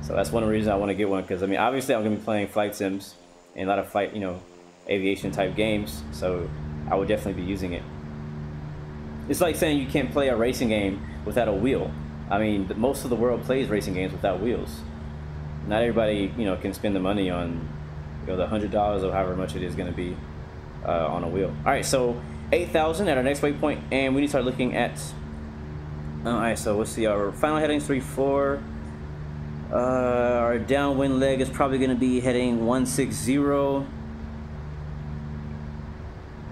So that's one of the reasons I want to get one, because I mean, obviously I'm going to be playing flight sims and a lot of flight, you know, aviation type games, so I would definitely be using it. It's like saying you can't play a racing game without a wheel. I mean, most of the world plays racing games without wheels. Not everybody, you know, can spend the money on, you know, the $100 or however much it is going to be on a wheel. All right, so 8,000 at our next waypoint, and we need to start looking at. All right, so let's see our final headings 3-4. Our downwind leg is probably going to be heading 160. So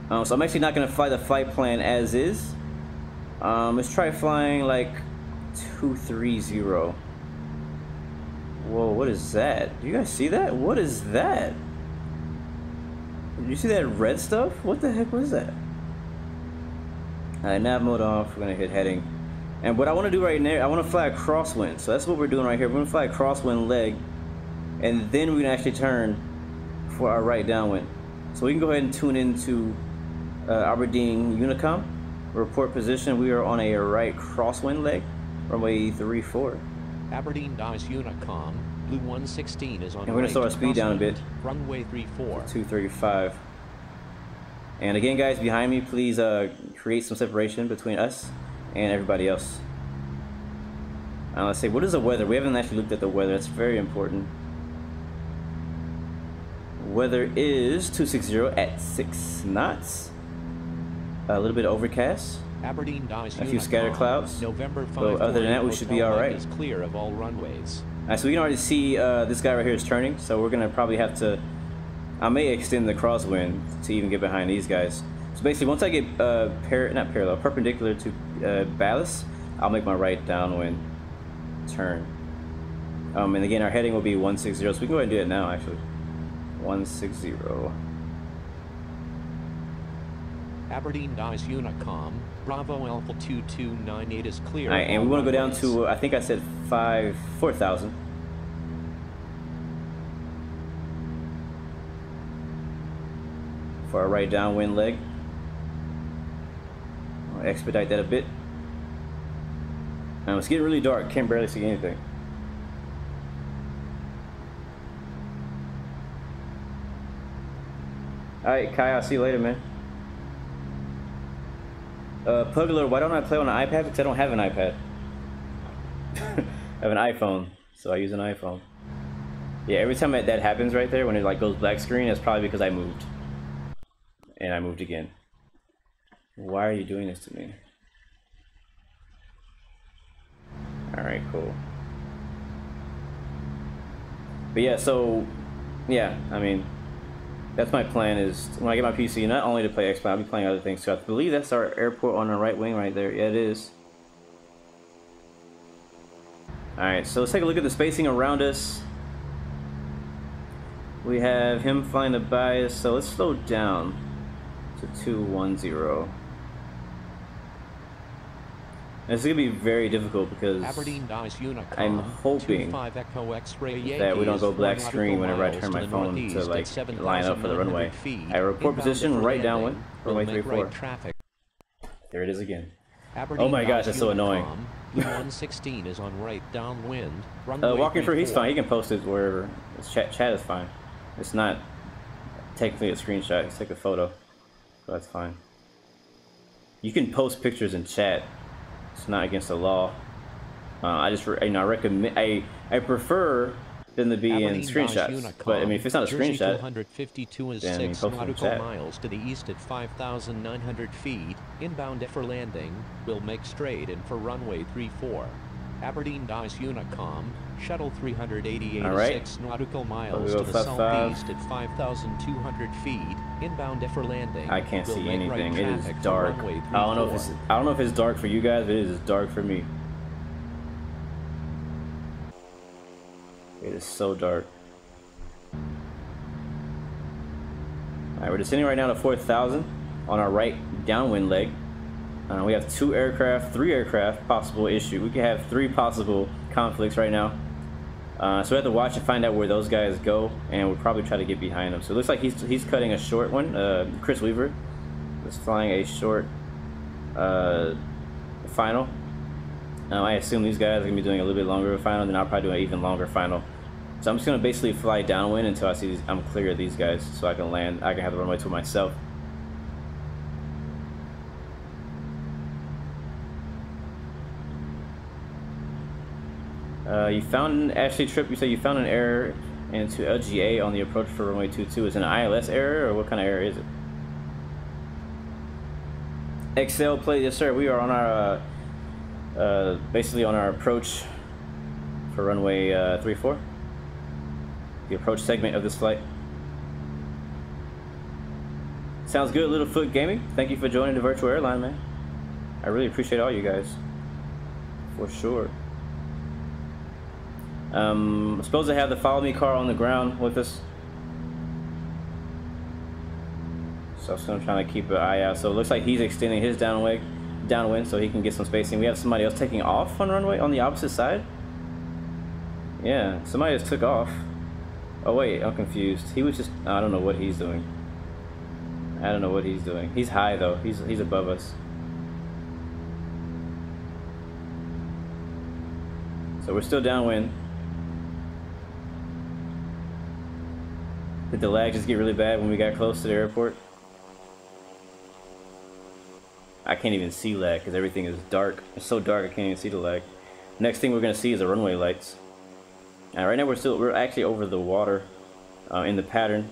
I'm actually not going to fly the flight plan as is. Let's try flying like 230. Whoa, what is that? Do you guys see that? What is that? Did you see that red stuff? What the heck was that? Alright, nav mode off. We're gonna hit heading. And what I want to do right now, I want to fly a crosswind. So that's what we're doing right here. We're gonna fly a crosswind leg, and then we can actually turn for our right downwind. So we can go ahead and tune into Aberdeen Unicom. Report position. We are on a right crosswind leg. runway 34. Aberdeen dice Unicom, Blue 116 is on. And we're gonna slow our speed down a bit. Runway 34. 235. And again, guys, behind me, please create some separation between us and everybody else. Let's see, what is the weather? We haven't actually looked at the weather. That's very important. Weather is 260 at 6 knots. A little bit overcast. Aberdeen dice a few scattered clouds. November 5. But other than that, we should be all right. Is clear of all runways. Alright, so we can already see this guy right here is turning. So we're gonna probably have to. I may extend the crosswind to even get behind these guys. So basically, once I get perpendicular to ballast, I'll make my right downwind turn. And again, our heading will be 160. So we can go ahead and do it now, actually. 160. Aberdeen dice Unicom, Bravo Alpha 2298 is clear. Alright, and we want to go down to, I think I said 4,000. For our right downwind leg. I'll expedite that a bit. Now it's getting really dark, can't barely see anything. Alright, Kai, I'll see you later, man. Pugler, why don't I play on an iPad? Because I don't have an iPad. I have an iPhone, so I use an iPhone. Yeah, every time that happens right there, when it like goes black screen, that's probably because I moved. And I moved again. Why are you doing this to me? Alright, cool. But yeah, so, yeah, I mean, that's my plan is, when I get my PC, not only to play Xbox, I'll be playing other things too. I believe that's our airport on the right wing right there. Yeah, it is. Alright, so let's take a look at the spacing around us. We have him flying the bias, so let's slow down to 210. And this is going to be very difficult because I'm hoping that we don't go black screen whenever I turn my phone to like line up for the runway. I report position right downwind, runway 34. There it is again. Oh my gosh, that's so annoying. 116 is on right downwind. Walking through, he's fine. He can post it wherever. Chat is fine. It's not technically a screenshot. It's like a photo, so that's fine. You can post pictures in chat. It's not against the law. I recommend. I prefer them to be in screenshots. But I mean, if it's not a screenshot, 252 is then 6 nautical miles to the east at 5,900 feet. Inbound for landing. Will make straight and for runway 34. Aberdeen dice Unicom. Shuttle 388 is 6 nautical miles to the southeast at 5,200 feet. Inbound for landing. I can't see anything. It is dark. I don't know if it's dark for you guys, but it is dark for me. It is so dark. Alright, we're descending right now to 4,000 on our right downwind leg. We have 3 aircraft possible issue. We could have 3 possible conflicts right now. So we have to watch and find out where those guys go, and we'll probably try to get behind them. So it looks like he's cutting a short one. Chris Weaver is flying a short final. I assume these guys are gonna be doing a little bit longer of a final, then I'll probably do an even longer final. So I'm just gonna basically fly downwind until I see I'm clear of these guys, so I can land. I can have the runway to myself. You found Ashley Tripp. You said you found an error into LGA on the approach for runway 22. Is it an ILS error, or what kind of error is it? Excel play, yes sir. We are on our basically on our approach for runway 34. The approach segment of this flight. Sounds good, Littlefoot Gaming. Thank you for joining the virtual airline, man. I really appreciate all you guys, for sure. I'm supposed to have the follow me car on the ground with us, so I'm trying to keep an eye out. So it looks like he's extending his downwind so he can get some spacing. We have somebody else taking off on runway on the opposite side. Yeah, somebody just took off. Oh wait, I'm confused. He was just, I don't know what he's doing. I don't know what he's doing. He's high though. He's above us. So we're still downwind. Did the lag just get really bad when we got close to the airport? I can't even see lag because everything is dark. It's so dark I can't even see the lag. Next thing we're gonna see is the runway lights. Right now we're actually over the water in the pattern.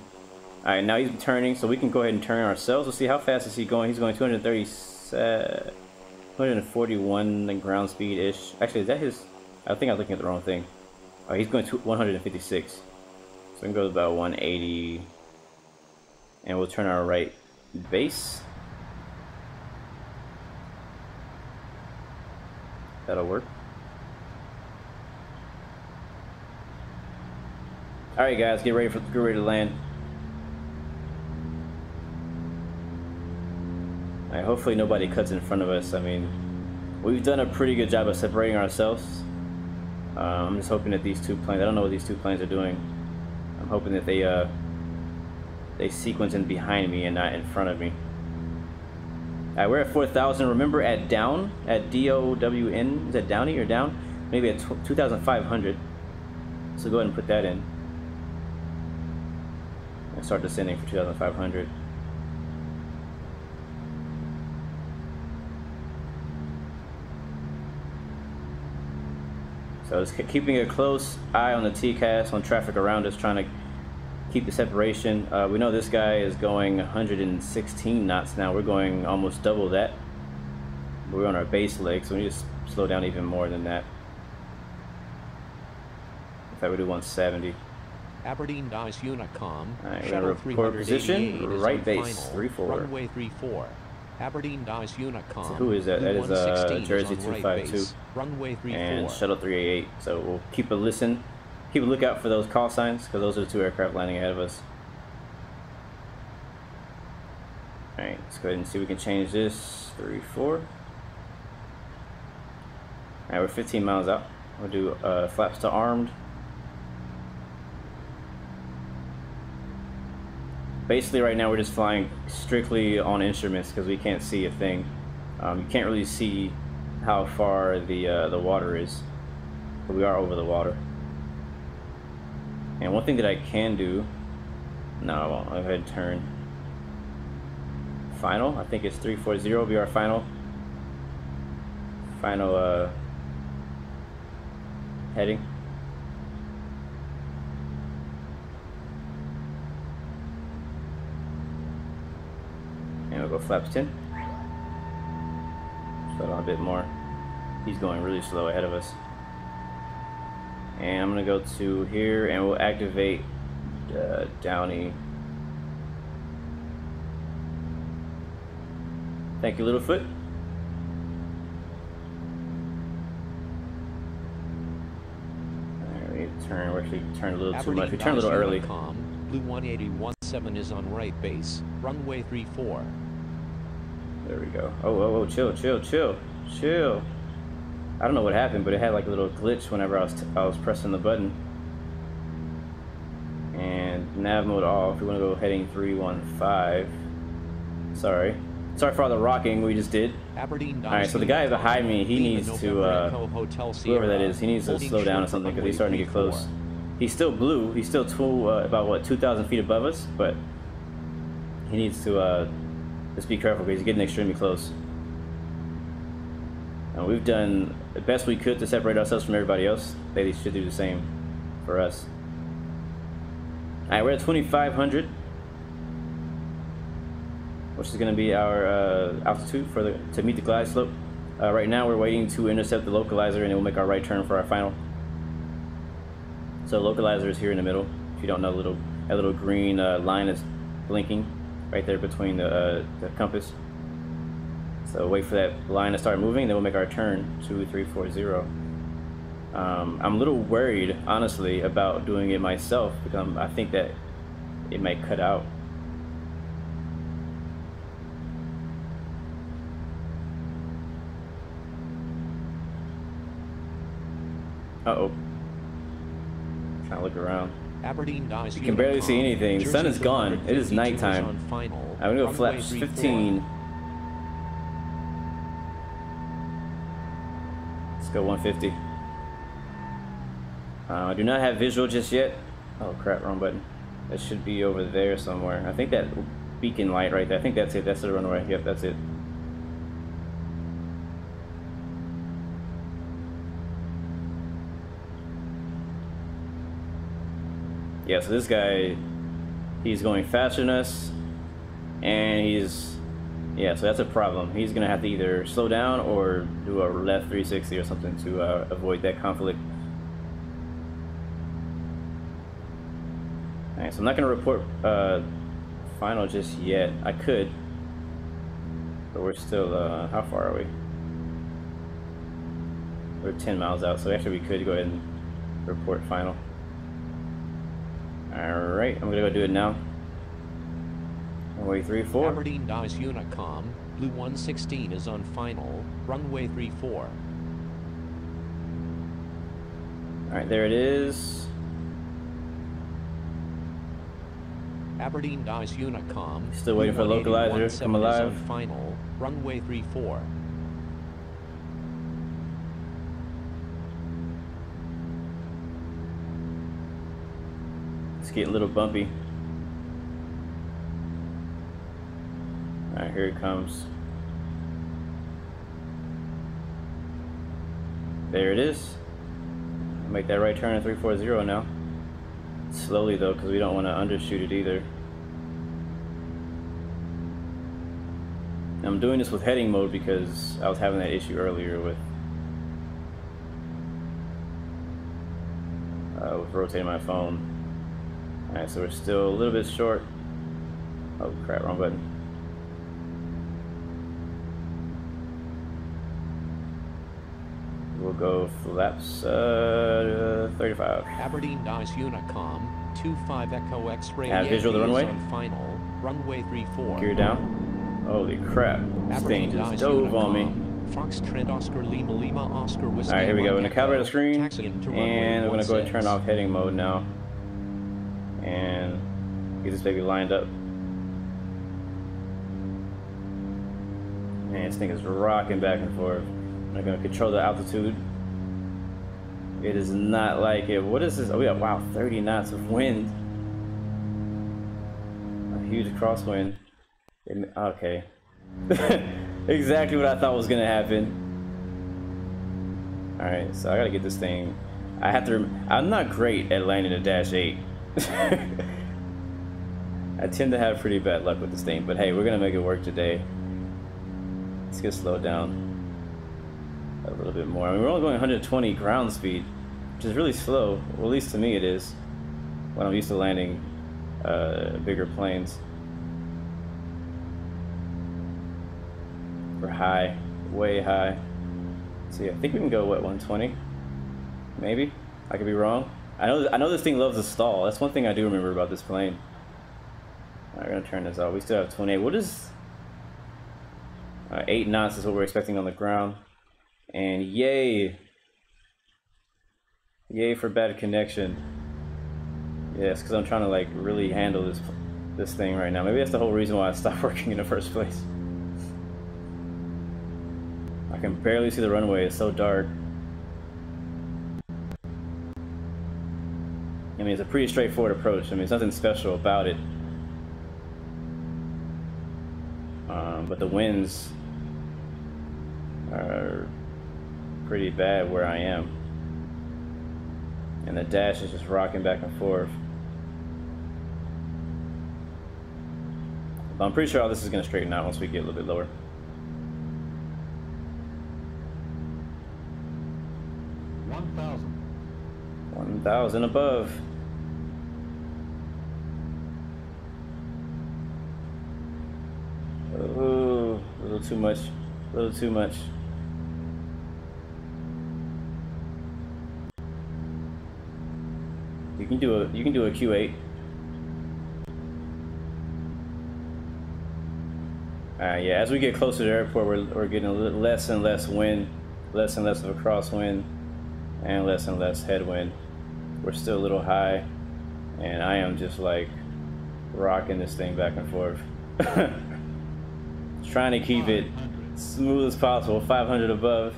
Alright, now he's turning, so we can go ahead and turn ourselves. Let's see how fast is he going. He's going 241 ground speed ish. Actually, is that his? I think I'm looking at the wrong thing. He's going to 156. So we can go to about 180, and we'll turn our right base. That'll work. All right, guys, get ready to land. All right, hopefully nobody cuts in front of us. I mean, we've done a pretty good job of separating ourselves. I'm just hoping that these two planes, I don't know what these two planes are doing. I'm hoping that they sequence in behind me and not in front of me. All right, we're at 4,000. Remember at down, at DOWN, is that Downey or down? Maybe at 2,500. So go ahead and put that in. And start descending for 2,500. So just keeping a close eye on the TCAS, on traffic around us, trying to keep the separation. We know this guy is going 116 knots now. We're going almost double that. We're on our base leg, so we need to slow down even more than that. In fact, we do 170. Aberdeen Dice Unicom. Alright, we're Shuttle gonna report position. 388 Right is base, on 34. Runway 34. Aberdeen Dice Unicom. So who is that? That is Jersey 252. Runway 34. And Shuttle 388. So we'll keep a lookout for those call signs, because those are the two aircraft landing ahead of us. Alright, let's go ahead and see if we can change this. 34. Alright, we're 15 miles out. We'll do flaps to armed. Basically right now we're just flying strictly on instruments because we can't see a thing. You can't really see how far the water is, but we are over the water. And one thing that I can do, no I won't, I'll go ahead and turn final. I think it's 340 will be our final heading. And we'll go flaps 10. Slow down a bit more. He's going really slow ahead of us. And I'm gonna go to here and we'll activate Downey. Thank you, Littlefoot. Alright, we need to turn. We actually turned a little too much. We turned a little early. Blue 181.7 is on right base. Runway 34. There we go. Oh, chill. I don't know what happened, but it had like a little glitch whenever I was pressing the button. And nav mode off. We want to go heading 315. Sorry for all the rocking we just did. Alright, so the guy behind me, he needs to, whoever that is, he needs to slow down or something because he's starting to get close. He's still blue. He's still about what, 2,000 feet above us, but he needs to just be careful because he's getting extremely close. And we've done the best we could to separate ourselves from everybody else. They should do the same for us. Alright, we're at 2,500, which is going to be our altitude to meet the glide slope. Right now we're waiting to intercept the localizer and it will make our right turn for our final. So localizer is here in the middle. If you don't know, that little green line is blinking right there between the compass. So wait for that line to start moving, then we'll make our turn. 2340. I'm a little worried, honestly, about doing it myself because I think that it might cut out. Uh-oh. Trying to look around. Aberdeen Dice You can barely see anything. The sun is gone. It is nighttime. I'm gonna go flaps 15. Let's go 150. I do not have visual just yet. Oh crap, wrong button. That should be over there somewhere. I think that beacon light right there. I think that's it. That's the runway. Yep, that's it. Yeah, so this guy, he's going faster than us, and he's, yeah, so that's a problem. He's gonna have to either slow down or do a left 360 or something to avoid that conflict. Alright, so I'm not gonna report final just yet. I could, but we're still, how far are we? We're 10 miles out, so actually we could go ahead and report final. Alright, I'm gonna go do it now. Runway 34. Aberdeen Dice Unicom, Blue 116 is on final, runway 34. Alright, there it is. Aberdeen Dice Unicom, Still waiting for the localizer to come alive. Is on final, runway 34. It's getting a little bumpy. Alright, here it comes. There it is. I'll make that right turn at 340 now. Slowly though, because we don't want to undershoot it either. I'm doing this with heading mode because I was having that issue earlier with rotating my phone. Alright, so we're still a little bit short. Oh crap, wrong button. We'll go flaps 35. Aberdeen Dice Unicom, 25 Echo X-ray Visual the runway. On final, runway 34. Gear down. Holy crap. This thing just dove on me. Fox Trent Oscar Lima Lima Oscar Whiskey. Alright, here we go. In the calibrator screen. And we're gonna go ahead and turn off heading mode now. And get this baby lined up. Man, this thing is rocking back and forth. I'm gonna control the altitude. It is not like it. What is this? Oh, we got, wow, 30 knots of wind. A huge crosswind. Okay. Exactly what I thought was gonna happen. Alright, so I gotta get this thing. I have to. I'm not great at landing a Dash 8. I tend to have pretty bad luck with this thing, but hey, we're gonna make it work today. Let's get slowed down a little bit more. I mean, we're only going 120 ground speed, which is really slow. Well, at least to me it is, when I'm used to landing bigger planes. We're high, way high. See, I think we can go, what, 120? Maybe? I could be wrong. I know this thing loves to stall. That's one thing I do remember about this plane. Alright, we're gonna turn this off. We still have 28. What is... 8 knots is what we're expecting on the ground. And yay! Yay for bad connection. Yes, because I'm trying to like really handle this thing right now. Maybe that's the whole reason why I stopped working in the first place. I can barely see the runway, it's so dark. I mean, it's a pretty straightforward approach. I mean, there's nothing special about it. But the winds are pretty bad where I am. And the dash is just rocking back and forth. But I'm pretty sure all this is going to straighten out once we get a little bit lower. One thousand above. Ooh, a little too much. A little too much. You can do a Q8. Yeah, as we get closer to the airport, we're getting a little less and less wind, less and less of a crosswind, and less headwind. We're still a little high, and I am just like rocking this thing back and forth. Trying to keep it smooth as possible, 500 above.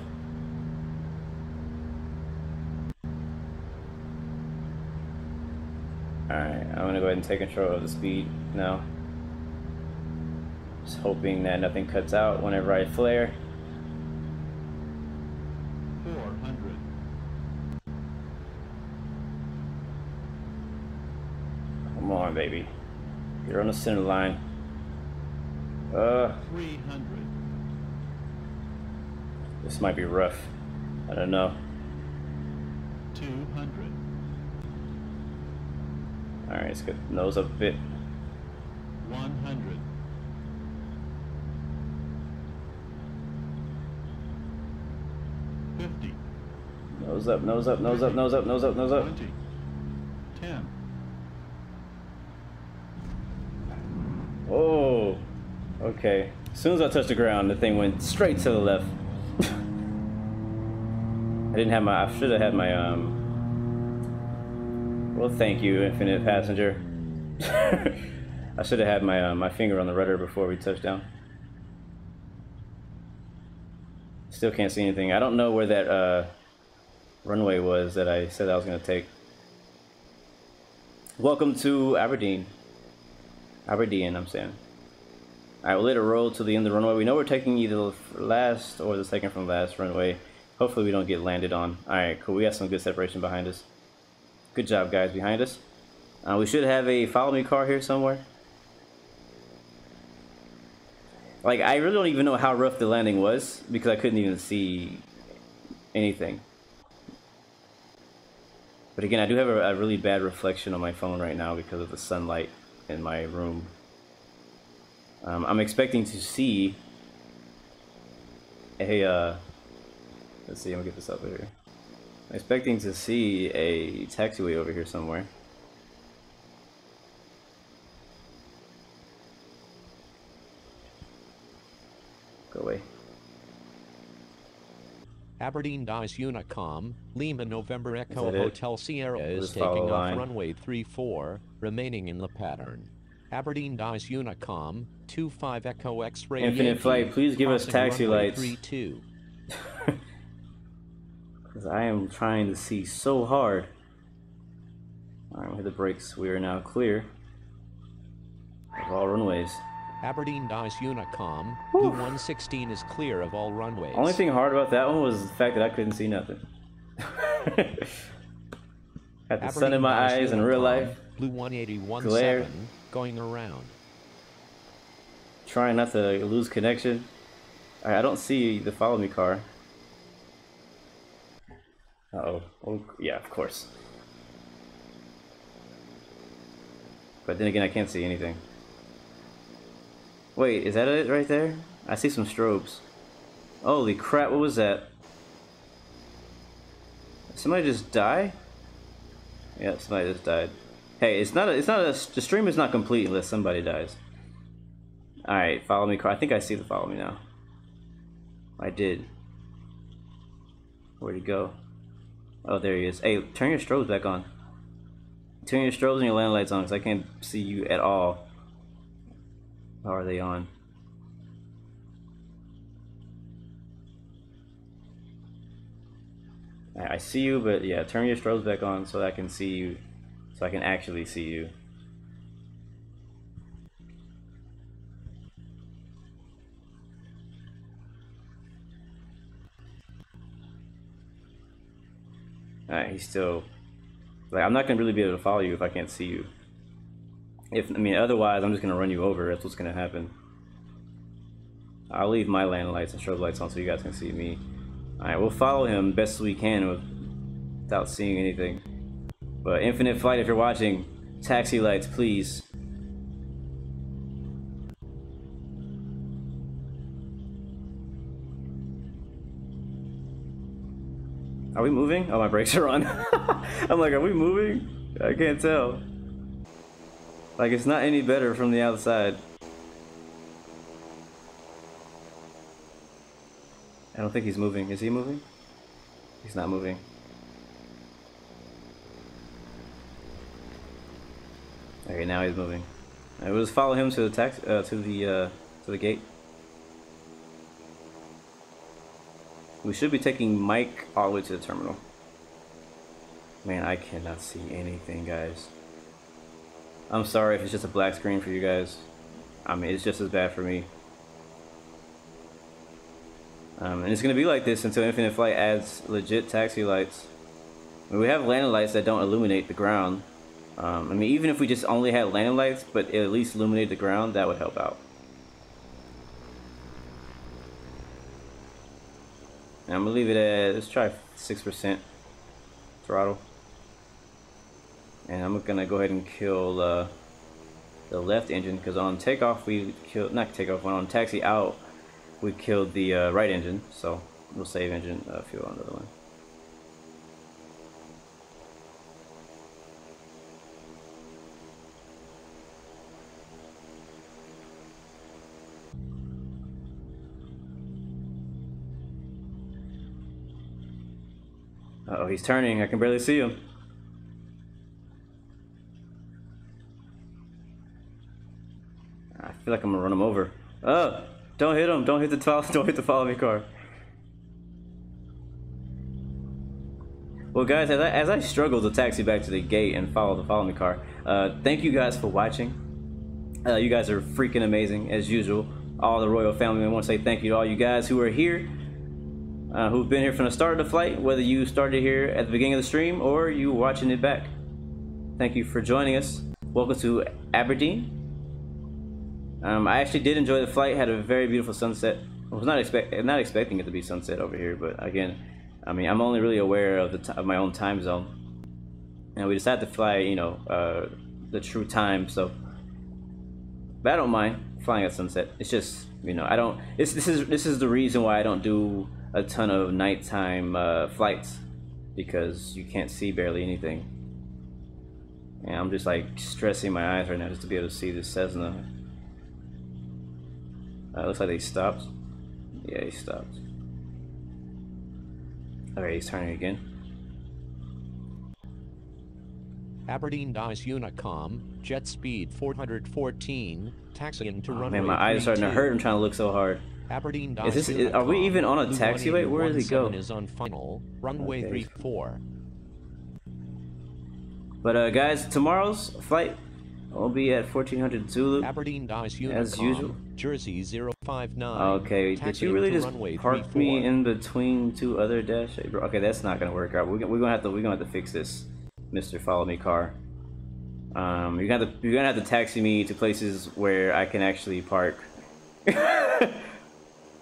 Alright, I'm gonna go ahead and take control of the speed now. Just hoping that nothing cuts out whenever I flare. 400. Come on, baby. You're on the center line. 300. This might be rough. I don't know. 200. Alright, let's get the nose up a bit. 100. 50. Nose up, nose up, nose up, nose up, nose up, nose up. 20. 10. Oh, okay. As soon as I touched the ground, the thing went straight to the left. I didn't have my, I should have had my, well, thank you, Infinite Passenger. I should have had my, my finger on the rudder before we touched down. Still can't see anything. I don't know where that, runway was that I said I was going to take. Welcome to Aberdeen. Aberdeen, I'm saying. Alright, we'll let it roll to the end of the runway. We know we're taking either the last or the second from last runway. Hopefully we don't get landed on. Alright, cool. We got some good separation behind us. Good job, guys, behind us. We should have a follow me car here somewhere. Like, I really don't even know how rough the landing was because I couldn't even see anything. But again, I do have a really bad reflection on my phone right now because of the sunlight in my room. I'm expecting to see a, let's see, I'm gonna get this up here. I'm expecting to see a taxiway over here somewhere. Go away. Aberdeen Dice Unicom, Lima November Echo Hotel Sierra is Just taking follow off line. runway 34, remaining in the pattern. Aberdeen Dice Unicom, 25 Echo X-ray Infinite Yankee, Flight, please give us crossing taxi runway lights. 32. Because I am trying to see so hard. Alright, we'll hit the brakes. We are now clear of all runways. Aberdeen Dice Unicom, Blue 116 is clear of all runways. Only thing hard about that one was the fact that I couldn't see nothing. Had the sun in my Dice eyes in real Unicom, life. Blue 181 Glare. 7, going around. Trying not to lose connection. Alright, I don't see the follow me car. Uh-oh. Oh, yeah, of course. But then again, I can't see anything. Wait, is that it right there? I see some strobes. Holy crap, what was that? Somebody just die? Yeah, somebody just died. Hey, the stream is not complete unless somebody dies. Alright, follow me car. I think I see the follow me now. I did. Where'd he go? Oh, there he is. Hey, turn your strobes back on. Turn your strobes and your land lights on because I can't see you at all. How are they on? I see you, but yeah, turn your strobes back on so I can see you, so I can actually see you. Alright, he's still, like, I'm not gonna really be able to follow you if I can't see you. Otherwise I'm just gonna run you over. That's what's gonna happen. I'll leave my land lights and strobe lights on so you guys can see me. Alright, we'll follow him best we can without seeing anything. But Infinite Flight, if you're watching, taxi lights, please. Are we moving? Oh, my brakes are on. I'm like, are we moving? I can't tell. Like, it's not any better from the outside. I don't think he's moving. Is he moving? He's not moving. Okay, now he's moving. Alright, we'll just follow him to the taxi, to the gate. We should be taking Mike all the way to the terminal. Man, I cannot see anything, guys. I'm sorry if it's just a black screen for you guys. I mean, it's just as bad for me. And it's gonna be like this until Infinite Flight adds legit taxi lights. I mean, we have landing lights that don't illuminate the ground. I mean, even if we just only had landing lights, but it at least illuminated the ground, that would help out. And I'm gonna leave it at, let's try 6% throttle. And I'm gonna go ahead and kill the left engine, because on takeoff we killed, not takeoff, when on taxi out we killed the right engine, so we'll save engine fuel on the other one. Uh oh, he's turning. I can barely see him. I feel like I'm gonna run him over. Oh, don't hit him! Don't hit the follow me car. Well, guys, as I struggle to taxi back to the gate and follow the follow me car, thank you guys for watching. You guys are freaking amazing as usual. All the royal family, I want to say thank you to all you guys who are here. Who've been here from the start of the flight, whether you started here at the beginning of the stream or you watching it back. Thank you for joining us. Welcome to Aberdeen. I actually did enjoy the flight, had a very beautiful sunset. I was not expecting it to be sunset over here, but again, I mean, I'm only really aware of my own time zone. And we decided to fly, you know, the true time, so. But I don't mind flying at sunset. It's just, you know, this is the reason why I don't do a ton of nighttime flights, because you can't see barely anything, and I'm just like stressing my eyes right now just to be able to see this Cessna. Looks like they stopped. Yeah, he stopped. Okay, he's turning again. Aberdeen DICE Unicom, jet speed 414, taxiing to runway Man, my eyes are starting to hurt. I'm trying to look so hard. Aberdeen DICE Are we even on a taxiway? Where does he go? Is on final runway 34. But guys, tomorrow's flight will be at 1400 Zulu. Aberdeen DICE Unicom, as usual. Jersey 059. Okay, did you really just park me in between two other dash? Okay, that's not gonna work out. We're gonna have to fix this, Mr. Follow Me car. You're gonna have to taxi me to places where I can actually park.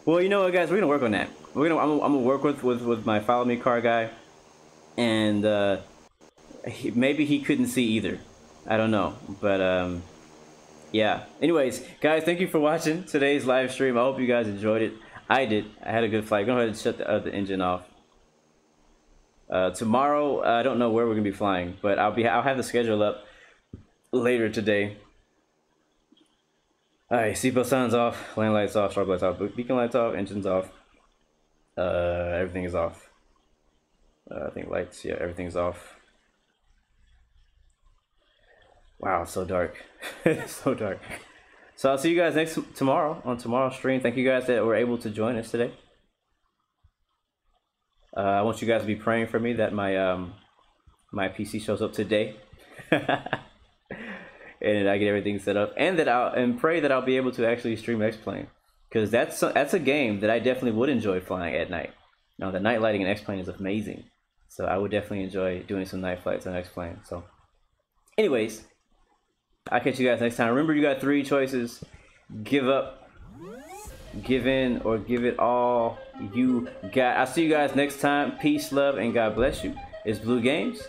Well, you know what, guys, we're gonna work on that. I'm gonna work with my Follow Me car guy, and maybe he couldn't see either. I don't know, but yeah. Anyways, guys, thank you for watching today's live stream. I hope you guys enjoyed it. I did. I had a good flight. Go ahead and shut the engine off. Tomorrow, I don't know where we're gonna be flying, but I'll have the schedule up later today. Alright, seatbelt signs off, land lights off, strobe lights off, beacon lights off, engines off. Everything is off. I think lights, yeah, everything's off. Wow, it's so dark. It's so dark. So I'll see you guys tomorrow on tomorrow's stream. Thank you guys that were able to join us today. I want you guys to be praying for me that my my PC shows up today. And I get everything set up, and pray that I'll be able to actually stream X-Plane, because that's a game that I definitely would enjoy flying at night. Now, the night lighting in X-Plane is amazing, so I would definitely enjoy doing some night flights on X-Plane. So, anyways, I'll catch you guys next time. Remember, you got 3 choices: give up, give in, or give it all you got. I'll see you guys next time. Peace, love, and God bless you. It's Blue Games.